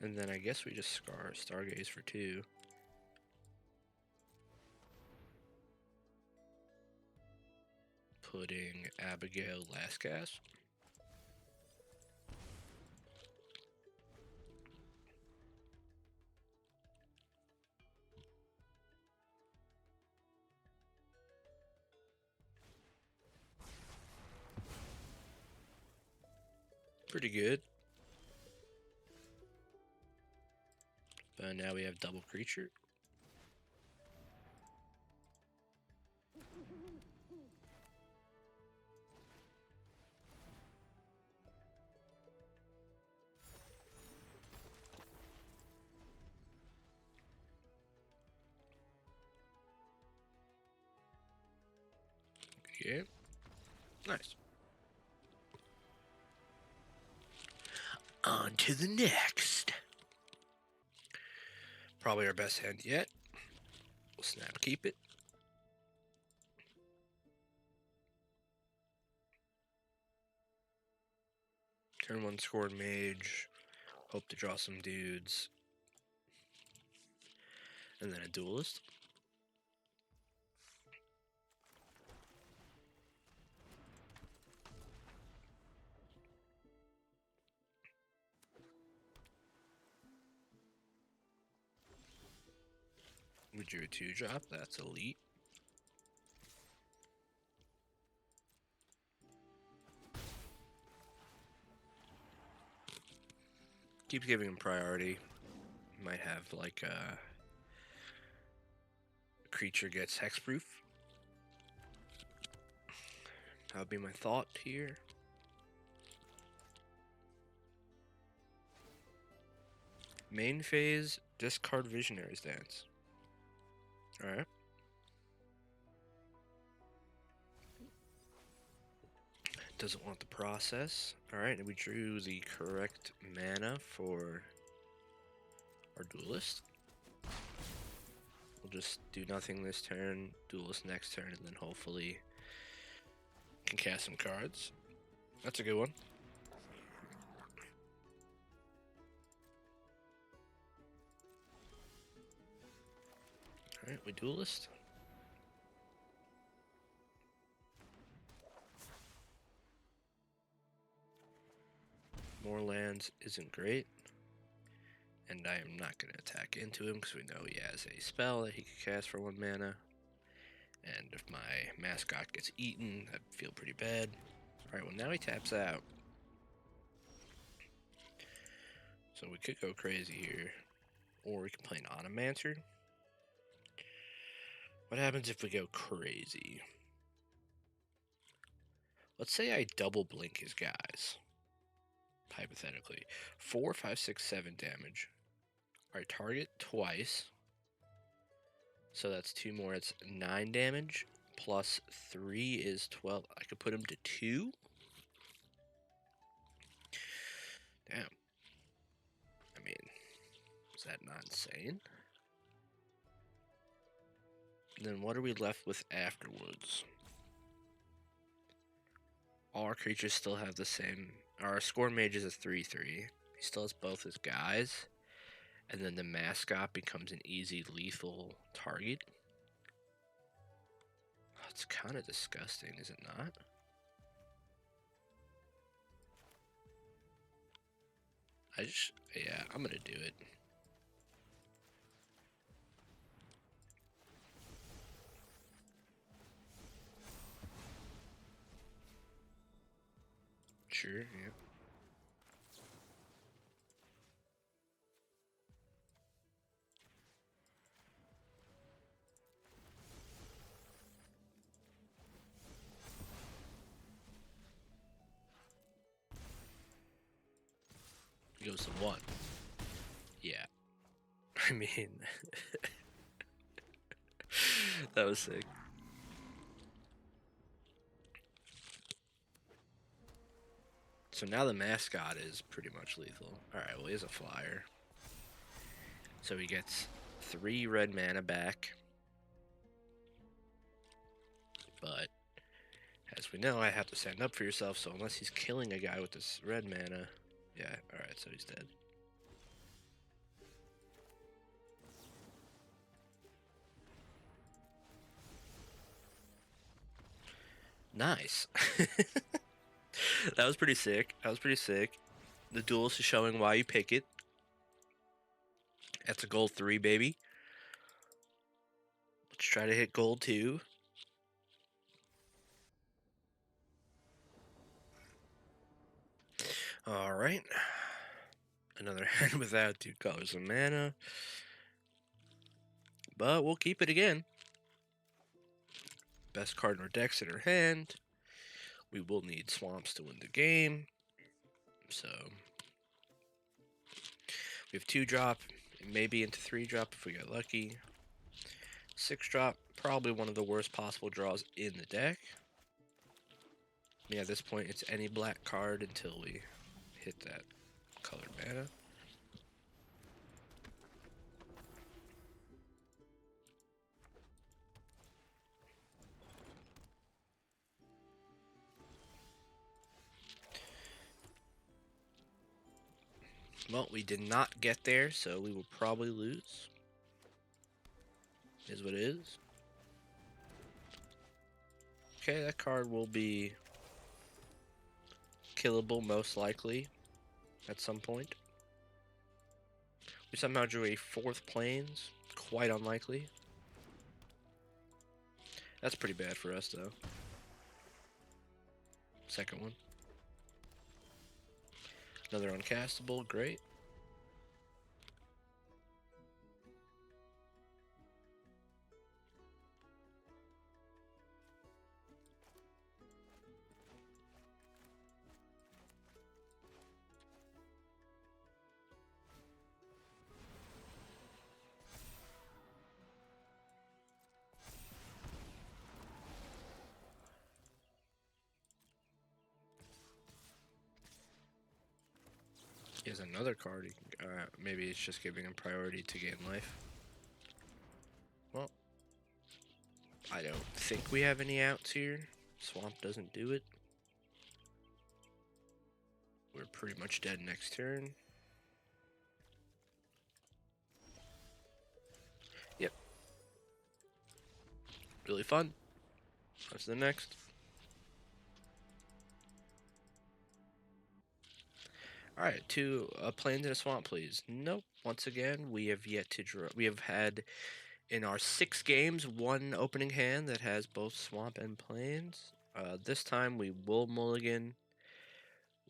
And then I guess we just Stargaze for 2. Putting Abigail last cast. Pretty good. But now we have double creature. Yeah. Nice. On to the next. Probably our best hand yet. We'll snap keep it. Turn 1 scored mage. Hope to draw some dudes. And then a duelist. We drew a 2-drop. That's elite. Keep giving him priority. Might have like a creature gets hexproof. That would be my thought here. Main phase, discard Visionary's Dance. Alright. Doesn't want the process. Alright, and we drew the correct mana for our duelist. We'll just do nothing this turn, duelist next turn, and then hopefully can cast some cards. That's a good one. Alright, we duelist. More lands isn't great. And I am not going to attack into him because we know he has a spell that he can cast for 1 mana. And if my mascot gets eaten, I'd feel pretty bad. Alright, well now he taps out. So we could go crazy here. Or we can play an Automancer. What happens if we go crazy? Let's say I double blink his guys. Hypothetically. 4, 5, 6, 7 damage. Alright, target twice. So that's 2 more. It's 9 damage. Plus 3 is 12. I could put him to 2. Damn. I mean, is that not insane? And then what are we left with afterwards? All our creatures still have the same. Our score mage is a 3/3. He still has both his guys. And then the mascot becomes an easy lethal target. It's kind of disgusting, is it not? Yeah, I'm gonna do it. Sure, yeah. He goes to 1. Yeah. I mean, that was sick. So now the mascot is pretty much lethal. Alright, well, he has a flyer. So he gets 3 red mana back. But, as we know, I have to stand up for yourself, so unless he's killing a guy with this red mana... Yeah, alright, so he's dead. Nice. That was pretty sick. The duelist is showing why you pick it. That's a gold 3, baby. Let's try to hit gold 2. Alright. Another hand without 2 colors of mana. But we'll keep it again. Best card in our deck's in our hand. We will need swamps to win the game. So we have 2-drop, maybe into 3-drop if we get lucky. 6-drop, probably one of the worst possible draws in the deck. I mean, at this point, it's any black card until we hit that colored mana. Well, we did not get there, so we will probably lose. Is what it is. Okay, that card will be killable, most likely, at some point. We somehow drew a 4th plains. Quite unlikely. That's pretty bad for us, though. Second one. Another uncastable, great. He has another card. Maybe it's just giving him priority to gain life. Well, I don't think we have any outs here. Swamp doesn't do it. We're pretty much dead next turn. Yep. Really fun. What's the next? Alright, 2 plains and a swamp, please. Nope. Once again, we have yet to draw. We have had, in our 6 games, 1 opening hand that has both swamp and plains. This time we will mulligan.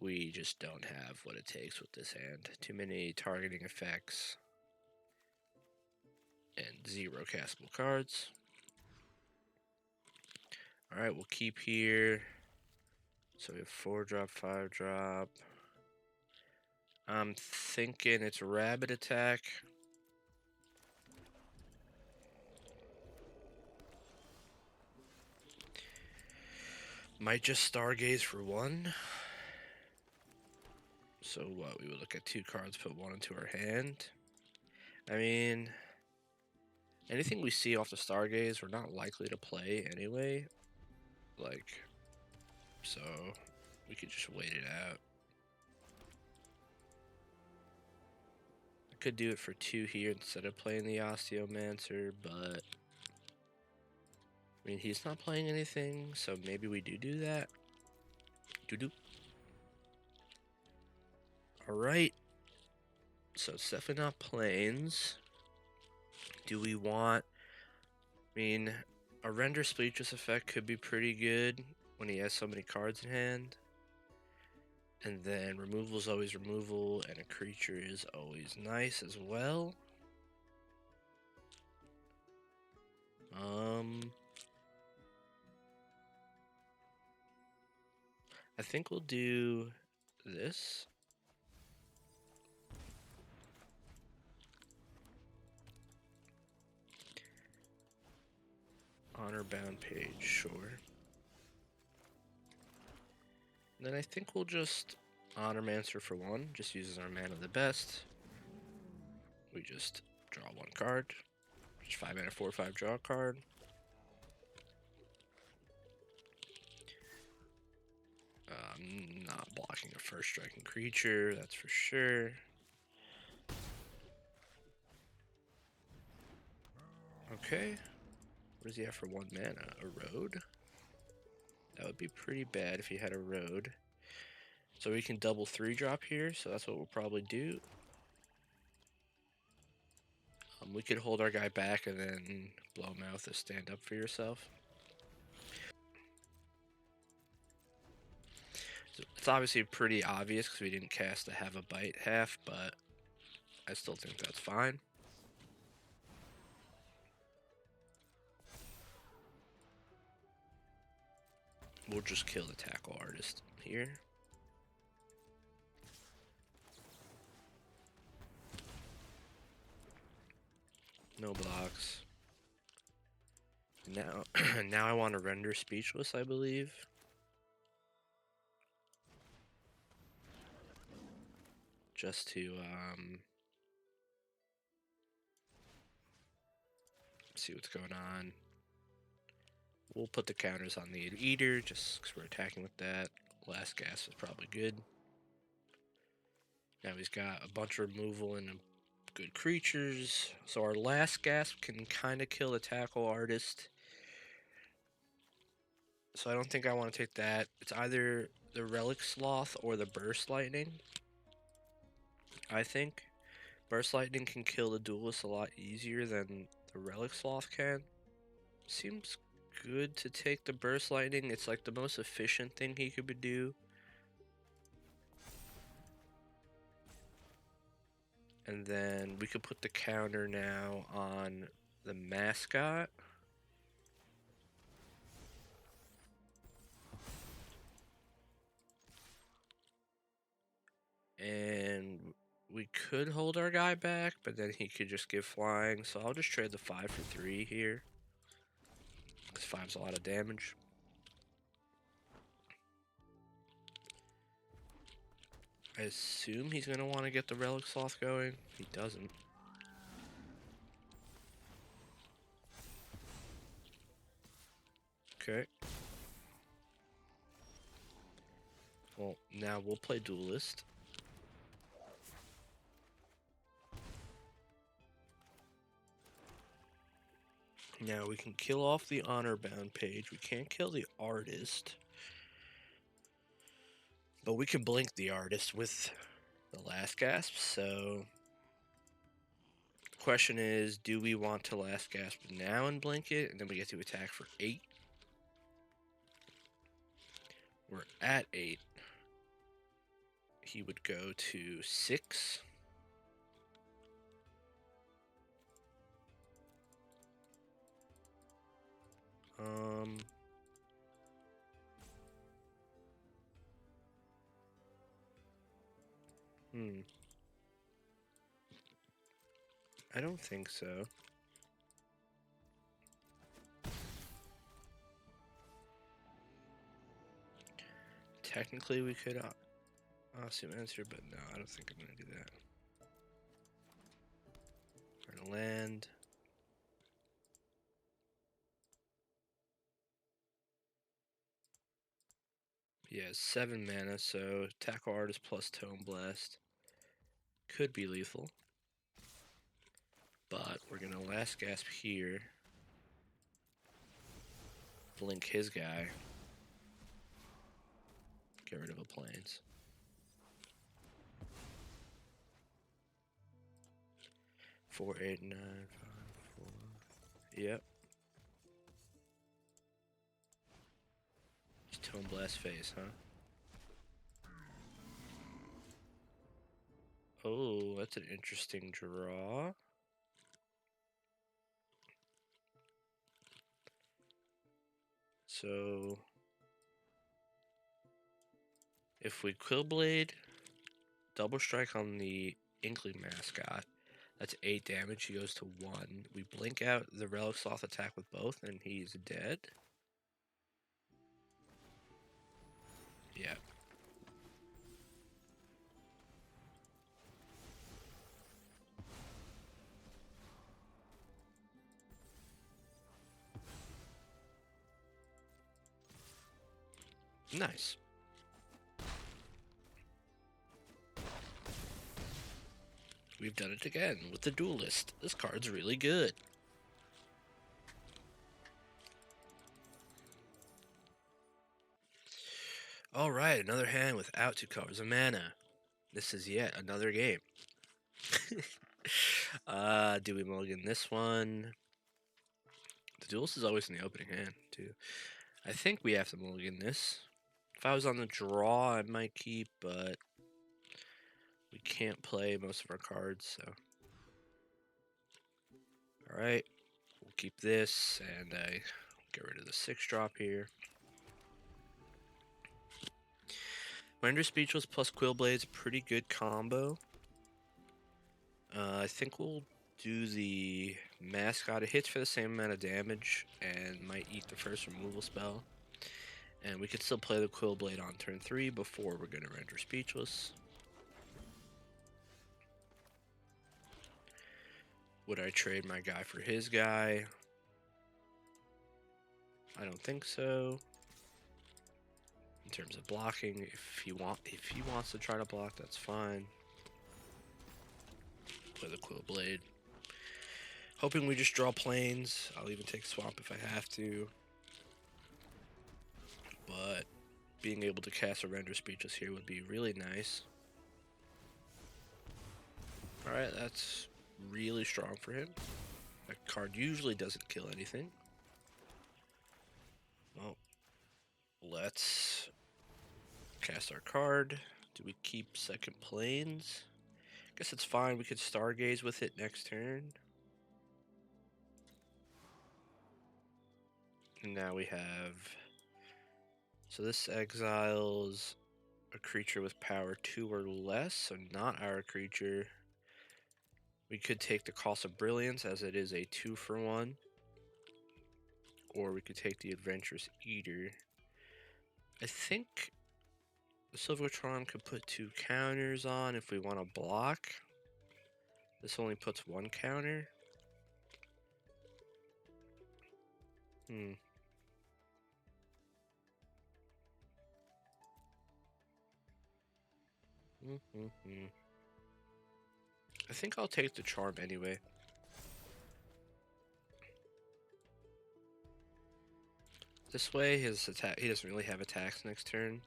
We just don't have what it takes with this hand. Too many targeting effects. And 0 castable cards. Alright, we'll keep here. So we have 4-drop, 5-drop. I'm thinking it's rabbit attack. Might just stargaze for 1. So what? We would look at 2 cards, put 1 into our hand. I mean, anything we see off the stargaze, we're not likely to play anyway. Like, so we could just wait it out. I could do it for 2 here instead of playing the Osteomancer, but I mean, he's not playing anything, so maybe we do that. Do. Alright. So it's definitely not plains. Do we want... I mean, a render speechless effect could be pretty good when he has so many cards in hand. And then removal is always removal, and a creature is always nice as well. I think we'll do this. Honor bound page, sure. Then I think we'll just Honor Mancer for 1, just uses our mana the best. We just draw 1 card. Just 5 mana, 4/5 draw a card. Not blocking a first striking creature, that's for sure. Okay. What does he have for 1 mana? A road? That would be pretty bad if he had a road. So we can double 3-drop here, so that's what we'll probably do. We could hold our guy back and then blow him out with a stand up for yourself. So it's obviously pretty obvious because we didn't cast the Have a Bite half, but I still think that's fine. We'll just kill the Tackle Artist here. No blocks. Now, now I want to render Speechless, I believe. Just to see what's going on. We'll put the counters on the Eater just because we're attacking with that. Last Gasp is probably good. Now he's got a bunch of removal and good creatures. So our Last Gasp can kind of kill the Tackle Artist. So I don't think I want to take that. It's either the Relic Sloth or the Burst Lightning. I think Burst Lightning can kill the Duelist a lot easier than the Relic Sloth can. Seems good to take the Burst Lightning. It's like the most efficient thing he could do. And then we could put the counter now on the Mascot. And we could hold our guy back, but then he could just give flying. So I'll just trade the 5 for 3 here. Because 5's a lot of damage. I assume he's going to want to get the Relic Sloth going. He doesn't. Okay. Well, now we'll play Duelist. Now we can kill off the Honor Bound page. We can't kill the Artist. But we can blink the Artist with the Last Gasp, so the question is, do we want to Last Gasp now and blink it, and then we get to attack for 8? We're at 8. He would go to 6. I don't think so. Technically, we could assume answer, but no, I don't think I'm gonna do that. We're gonna land. He has 7 mana, so Tackle Artist plus Tome Blast could be lethal. But we're gonna Last Gasp here. Blink his guy. Get rid of a Plains. Four, 8, 9, 5, 4. Yep. Just Tome Blast face, huh? 4, 8, 9, 5, 4. Yep. 4, 8, 9, 5, 4. Yep. 4, 8, 9, 5, 4. Yep. 4, 8, 9, 5, 4. Yep. 4, 8, 9, 5, 4. Yep. 4, 8, 9, 5, 4. Just Tome Blast face, huh? Oh, that's an interesting draw. So if we Quillblade, double strike on the Inkling mascot, that's 8 damage. He goes to 1. We blink out the Relic Sloth attack with both, and he's dead. Yeah. Nice. We've done it again with the Duelist. This card's really good. Alright, another hand without 2 colors of mana. This is yet another game. Do we mulligan this one? The Duelist is always in the opening hand, too. I think we have to mulligan this. If I was on the draw, I might keep, but we can't play most of our cards, so. Alright, we'll keep this, and get rid of the 6-drop here. Render Speechless plus Quillblade's a pretty good combo. I think we'll do the mascot. It hits for the same amount of damage and might eat the first removal spell. And we could still play the Quillblade on turn 3 before we're going to render Speechless. Would I trade my guy for his guy? I don't think so. In terms of blocking, if he wants to try to block, that's fine. Play the Quillblade. Hoping we just draw planes. I'll even take Swamp if I have to. But being able to cast a Render Speechless here would be really nice. Alright, that's really strong for him. That card usually doesn't kill anything. Well, let's cast our card. Do we keep second planes? Guess it's fine. We could Stargaze with it next turn. And now we have... So this exiles a creature with power 2 or less, so not our creature. We could take the Cost of Brilliance, as it is a 2-for-1. Or we could take the Adventurous Eater. I think the Silverquill could put 2 counters on if we want to block. This only puts 1 counter. I think I'll take the Charm anyway. This way, his attack, he doesn't really have attacks next turn.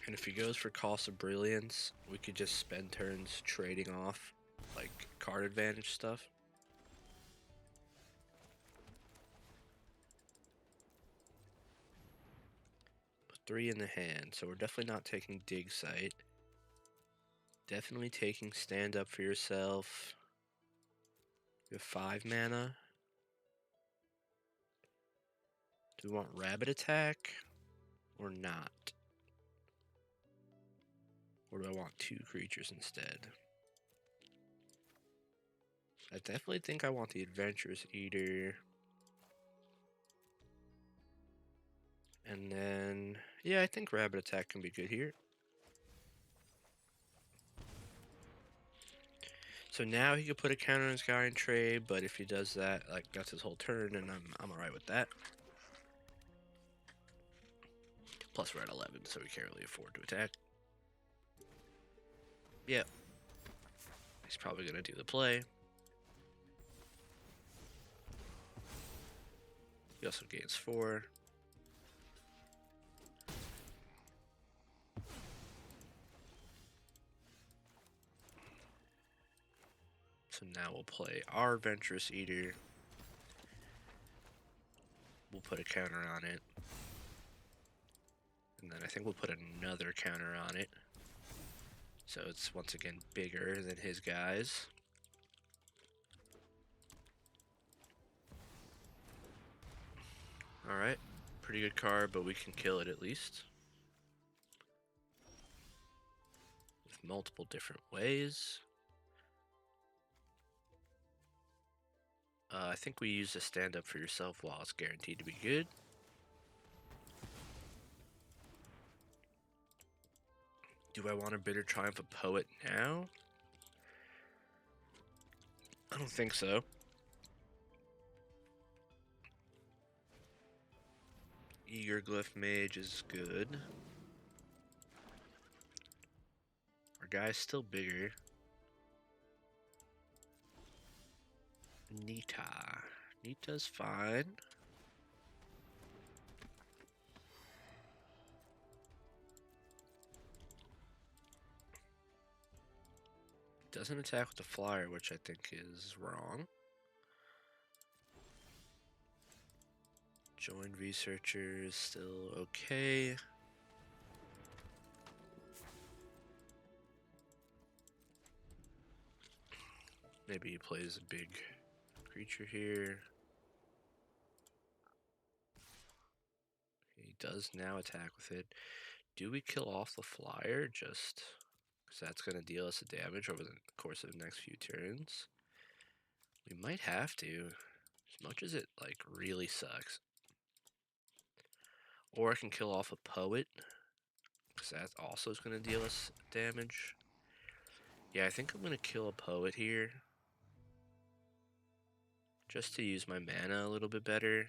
And if he goes for Cost of Brilliance, we could just spend turns trading off, like, card advantage stuff. Put 3 in the hand, so we're definitely not taking Dig Site. Definitely taking Stand Up for Yourself. We have 5 mana. Do we want Rabbit Attack or not? Or do I want 2 creatures instead? I definitely think I want the Adventurous Eater. And then, yeah, I think Rabbit Attack can be good here. So now he could put a counter on his guy and trade, but if he does that, like, that's his whole turn, and I'm alright with that. Plus we're at 11, so we can't really afford to attack. Yep. He's probably gonna do the play. He also gains 4. So now we'll play our Adventurous Eater. we'll put a counter on it. And then I think we'll put another counter on it. So it's once again bigger than his guys. Alright, pretty good card, but we can kill it at least. With multiple different ways. I think we use a stand up for yourself while it's guaranteed to be good. Do I want a Bitter Triumph of Poet now? I don't think so. Eager Glyph Mage is good. Our guy's still bigger. Nita. Nita's fine. Doesn't attack with the flyer, which I think is wrong. Joined Researcher is still okay. Maybe he plays a big creature here. He does now attack with it. Do we kill off the flyer just because that's going to deal us a damage over the course of the next few turns? We might have to, as much as it like really sucks. Or I can kill off a Poet, because that also is going to deal us damage. Yeah, I think I'm going to kill a Poet here. Just to use my mana a little bit better.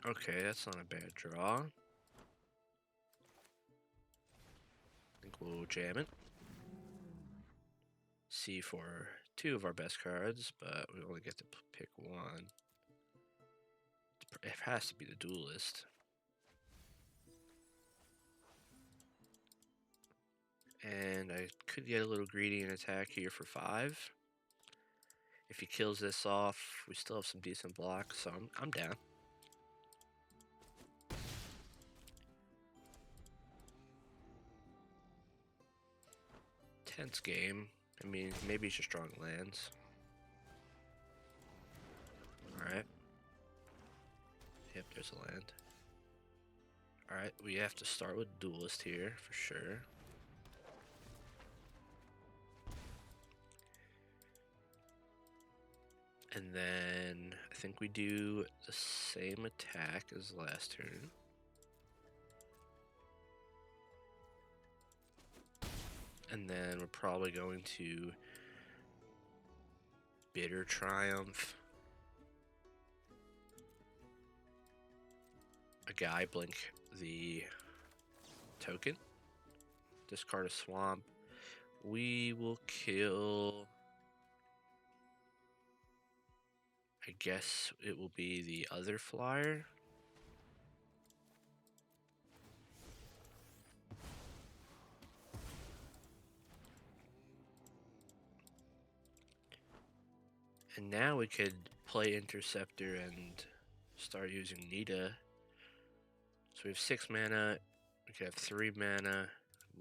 Okay, that's not a bad draw. I think we'll jam it. See for two of our best cards, but we only get to pick one. It has to be the Duelist. And I could get a little greedy and attack here for 5. If he kills this off, we still have some decent blocks, so I'm down. Tense game. I mean, maybe he's just drawing lands. Alright. Yep, there's a land. Alright, we have to start with Duelist here, for sure. And then I think we do the same attack as last turn. And then we're probably going to Bitter Triumph. A guy blink the token. Discard a swamp. We will kill... I guess it will be the other flyer. And now we could play Interceptor and start using Nita. So we have 6 mana, we could have 3 mana,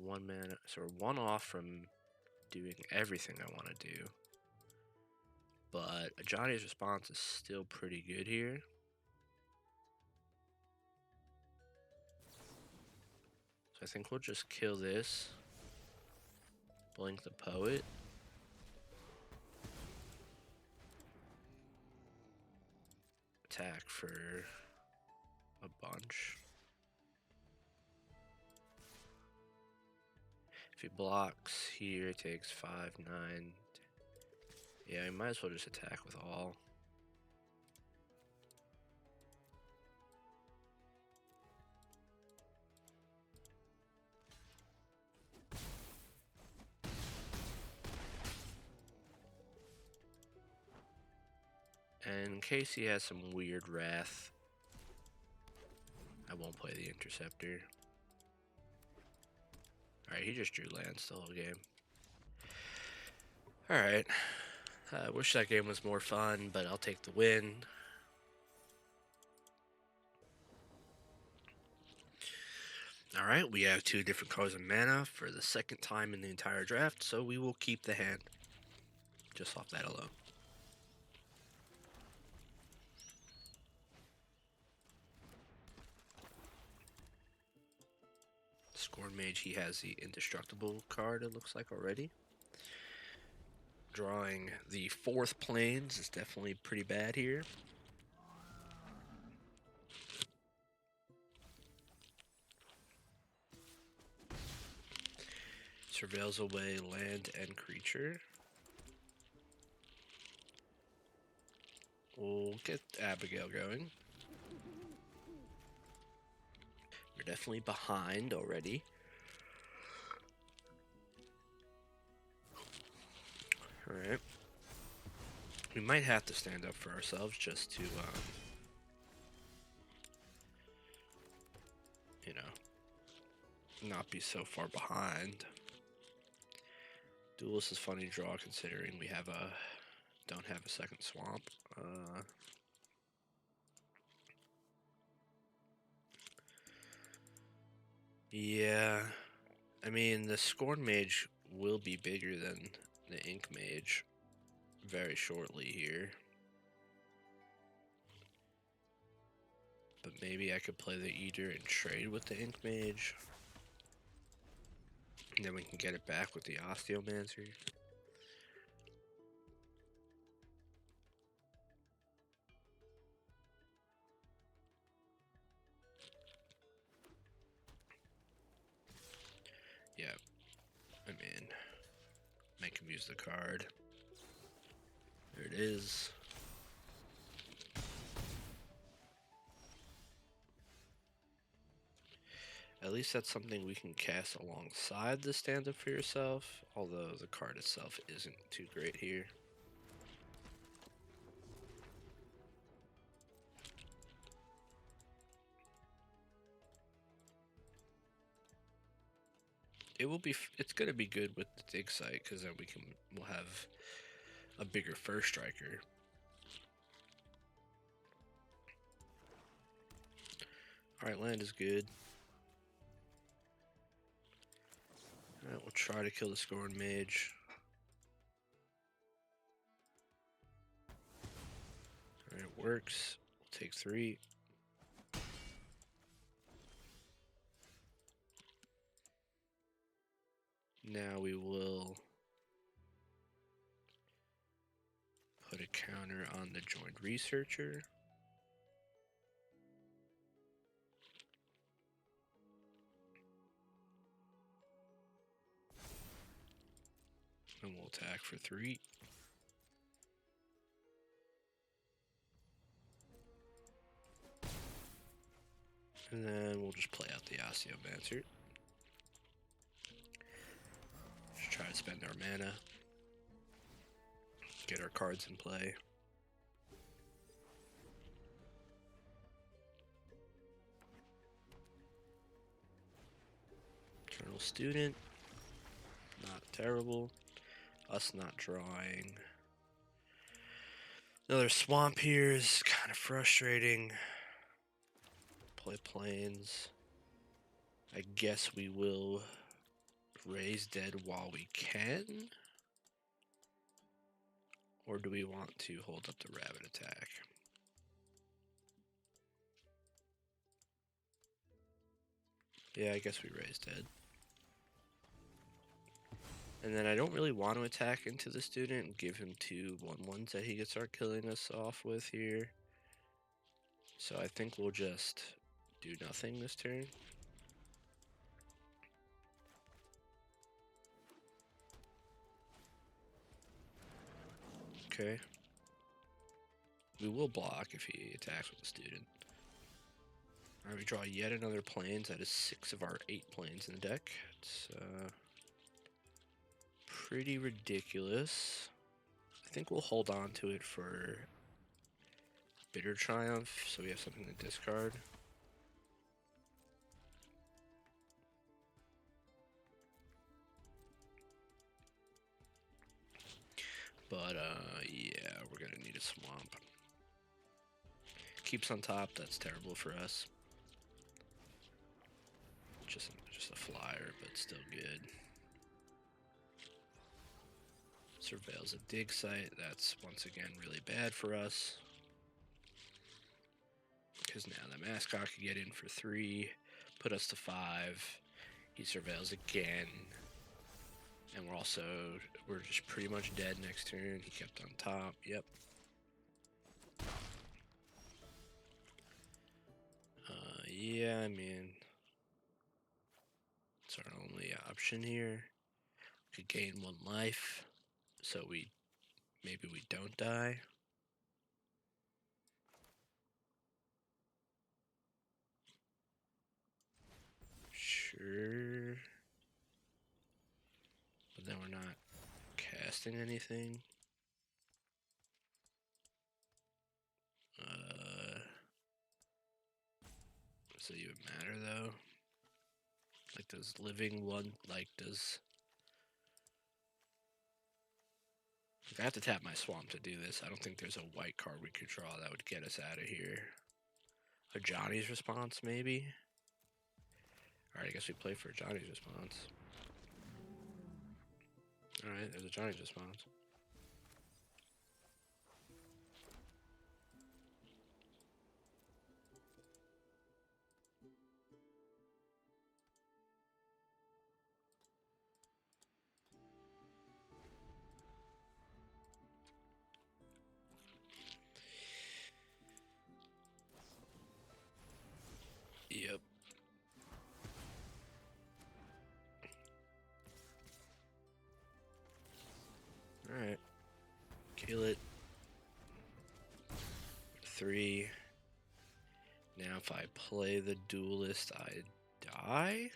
1 mana, so we're 1 off from doing everything I want to do. But Johnny's response is still pretty good here. So I think we'll just kill this. Blink the Poet. Attack for a bunch. If he blocks here, it takes 5, 9. Yeah, I might as well just attack with all. And in case he has some weird wrath, I won't play the Interceptor. Alright, he just drew lands the whole game. Alright. I wish that game was more fun, but I'll take the win. Alright, we have 2 different colors of mana for the second time in the entire draft, so we will keep the hand. Just off that alone. Scorn Mage, he has the Indestructible card, it looks like, already. Drawing the 4th Plains is definitely pretty bad here. Surveils away land and creature. We'll get Abigail going. We're definitely behind already. Alright. We might have to stand up for ourselves just to, you know, not be so far behind. Duelist is funny draw considering we have don't have a second swamp. Yeah, I mean the Scorn Mage will be bigger than the Ink Mage very shortly here. But maybe I could play the Eater and trade with the Ink Mage. And then we can get it back with the Osteomancer. Yeah, I mean, make him use the card. There it is. At least that's something we can cast alongside the Stand Up For Yourself, although the card itself isn't too great here. It's gonna be good with the dig site because then we'll have a bigger first striker. All right, land is good. All right, we'll try to kill the Scorn Mage. All right, it works. We'll take 3. Now we will put a counter on the Joined Researcher. And we'll attack for 3. And then we'll just play out the Osteomancer. Just try to spend our mana. Get our cards in play. Eternal Student. Not terrible. Us not drawing. Another swamp here is kind of frustrating. Play plains. I guess we will raise dead while we can. Or do we want to hold up the rabbit attack? Yeah, I guess we raise dead. And then I don't really want to attack into the student and give him 2 1/1s that he could start killing us off with here. So I think we'll just do nothing this turn. Okay. We will block if he attacks with the student. Alright, we draw yet another plains. That is 6 of our 8 plains in the deck. It's pretty ridiculous. I think we'll hold on to it for Bitter Triumph, so we have something to discard. But, yeah, we're gonna need a swamp. Keeps on top, that's terrible for us. Just a flyer, but still good. Surveils a dig site, that's once again really bad for us. Because now the mascot can get in for 3, put us to 5. He surveils again. And we're just pretty much dead next turn. He kept on top, yep. Yeah, I mean, it's our only option here. We could gain 1 life, so maybe we don't die. Sure. But then we're not casting anything. Does it even matter though? Like, does living one, like, does... Like, I have to tap my swamp to do this. I don't think there's a white card we could draw that would get us out of here. A Johnny's response, maybe? Alright, I guess we play for Johnny's response. Alright, there's a Johnny's response. Yep. Alright. Kill it. 3. Now if I play the duelist, I die?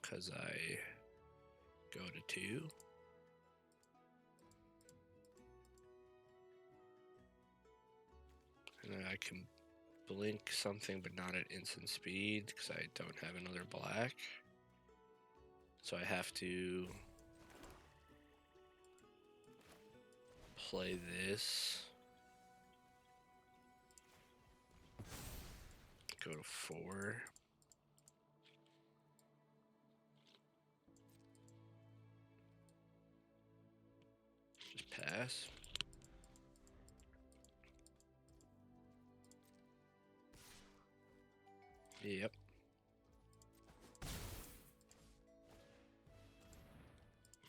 Because I go to 2. And then I can blink something, but not at instant speed, because I don't have another black. So I have to play this. Go to 4. Just pass. Yep.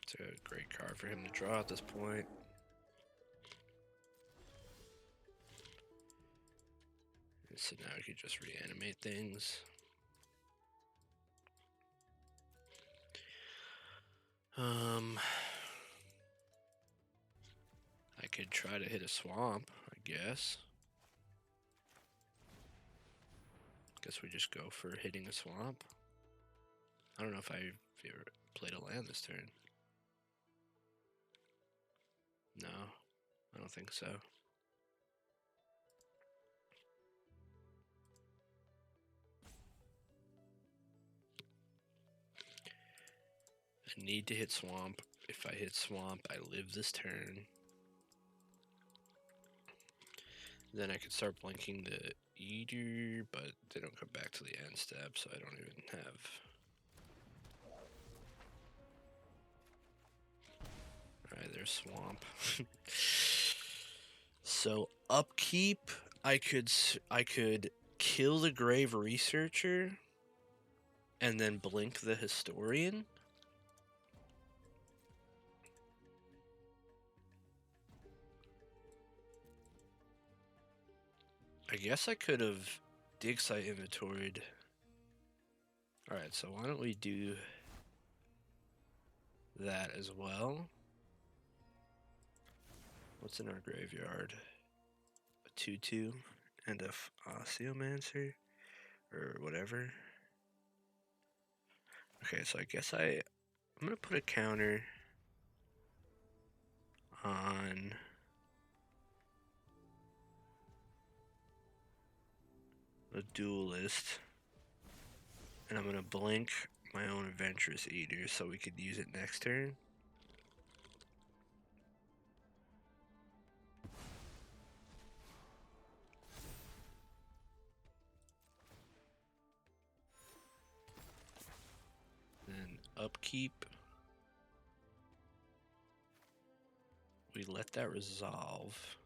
It's a great card for him to draw at this point. So now I can just reanimate things. I could try to hit a swamp, I guess. Guess we just go for hitting a swamp. I don't know if I've ever played a land this turn. No, I don't think so. I need to hit swamp. If I hit swamp, I live this turn. Then I could start blinking the Eater, but they don't come back to the end step, so I don't even have... Alright, there's swamp. So upkeep, I could kill the Grave Researcher and then blink the Historian. I guess I could have dig site inventoried. Alright, so why don't we do that as well? What's in our graveyard? A 2/2 and a Osteomancer or whatever. Okay, so I guess I'm gonna put a counter on the duelist. And I'm going to blink my own Adventurous Eater so we could use it next turn. Then upkeep. We let that resolve.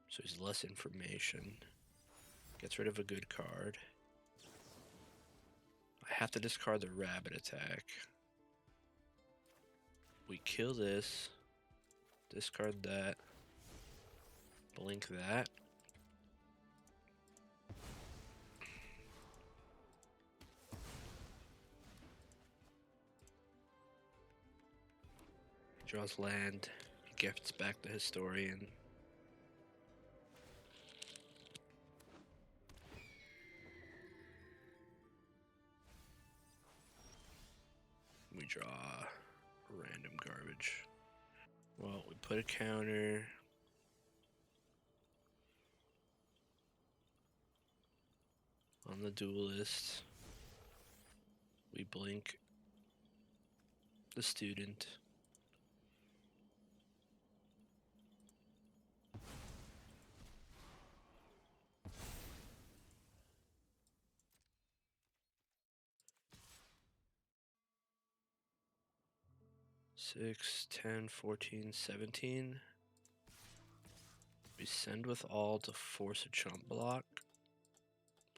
So he's less information. Gets rid of a good card. I have to discard the rabbit attack. We kill this. Discard that. Blink that. Draws land. Gifts back the Historian. We draw random garbage. Well, we put a counter. On the duelist. We blink the student. Six, 10, 14, 17. We send with all to force a chump block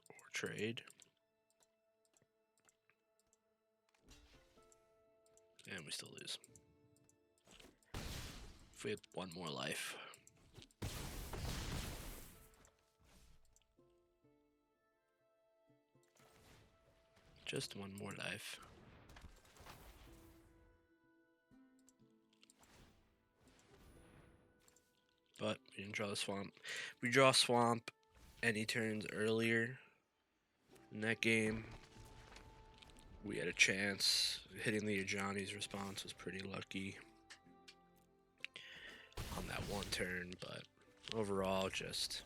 or trade. And we still lose. If we had one more life. Just one more life. But we didn't draw the swamp. We draw swamp any turns earlier in that game. We had a chance. Hitting the Ajani's response was pretty lucky on that one turn, but overall just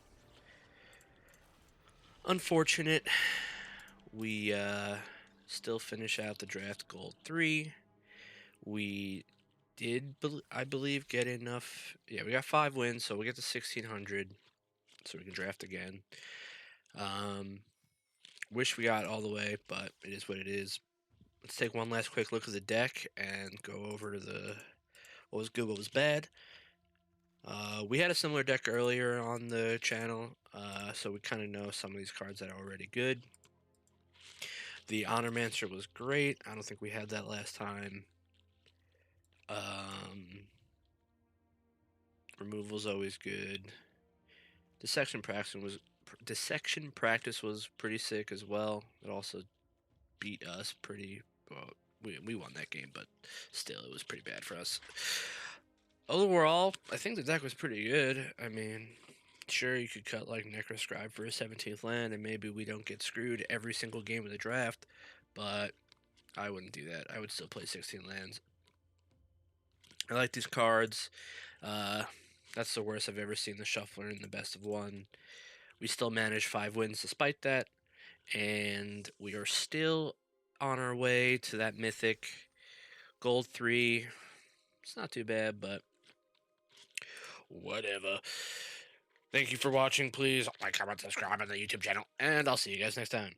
unfortunate. We still finish out the draft gold 3. We did, I believe, get enough. Yeah, we got 5 wins, so we get to 1600, so we can draft again. Wish we got all the way, but it is what it is. Let's take one last quick look at the deck and go over to the what was good, what was bad. We had a similar deck earlier on the channel, so we kind of know some of these cards that are already good. The Honormancer was great. I don't think we had that last time. Removal's always good. Dissection practice was pretty sick as well. It also beat us pretty well. We won that game, but still, it was pretty bad for us. Overall, I think the deck was pretty good. I mean, sure, you could cut like Necroscribe for a 17th land, and maybe we don't get screwed every single game of the draft, but I wouldn't do that. I would still play 16 lands. I like these cards. That's the worst I've ever seen the Shuffler in the best of 1. We still managed 5 wins despite that, and we are still on our way to that Mythic gold 3. It's not too bad, but whatever. Thank you for watching. Please like, comment, subscribe on the YouTube channel, and I'll see you guys next time.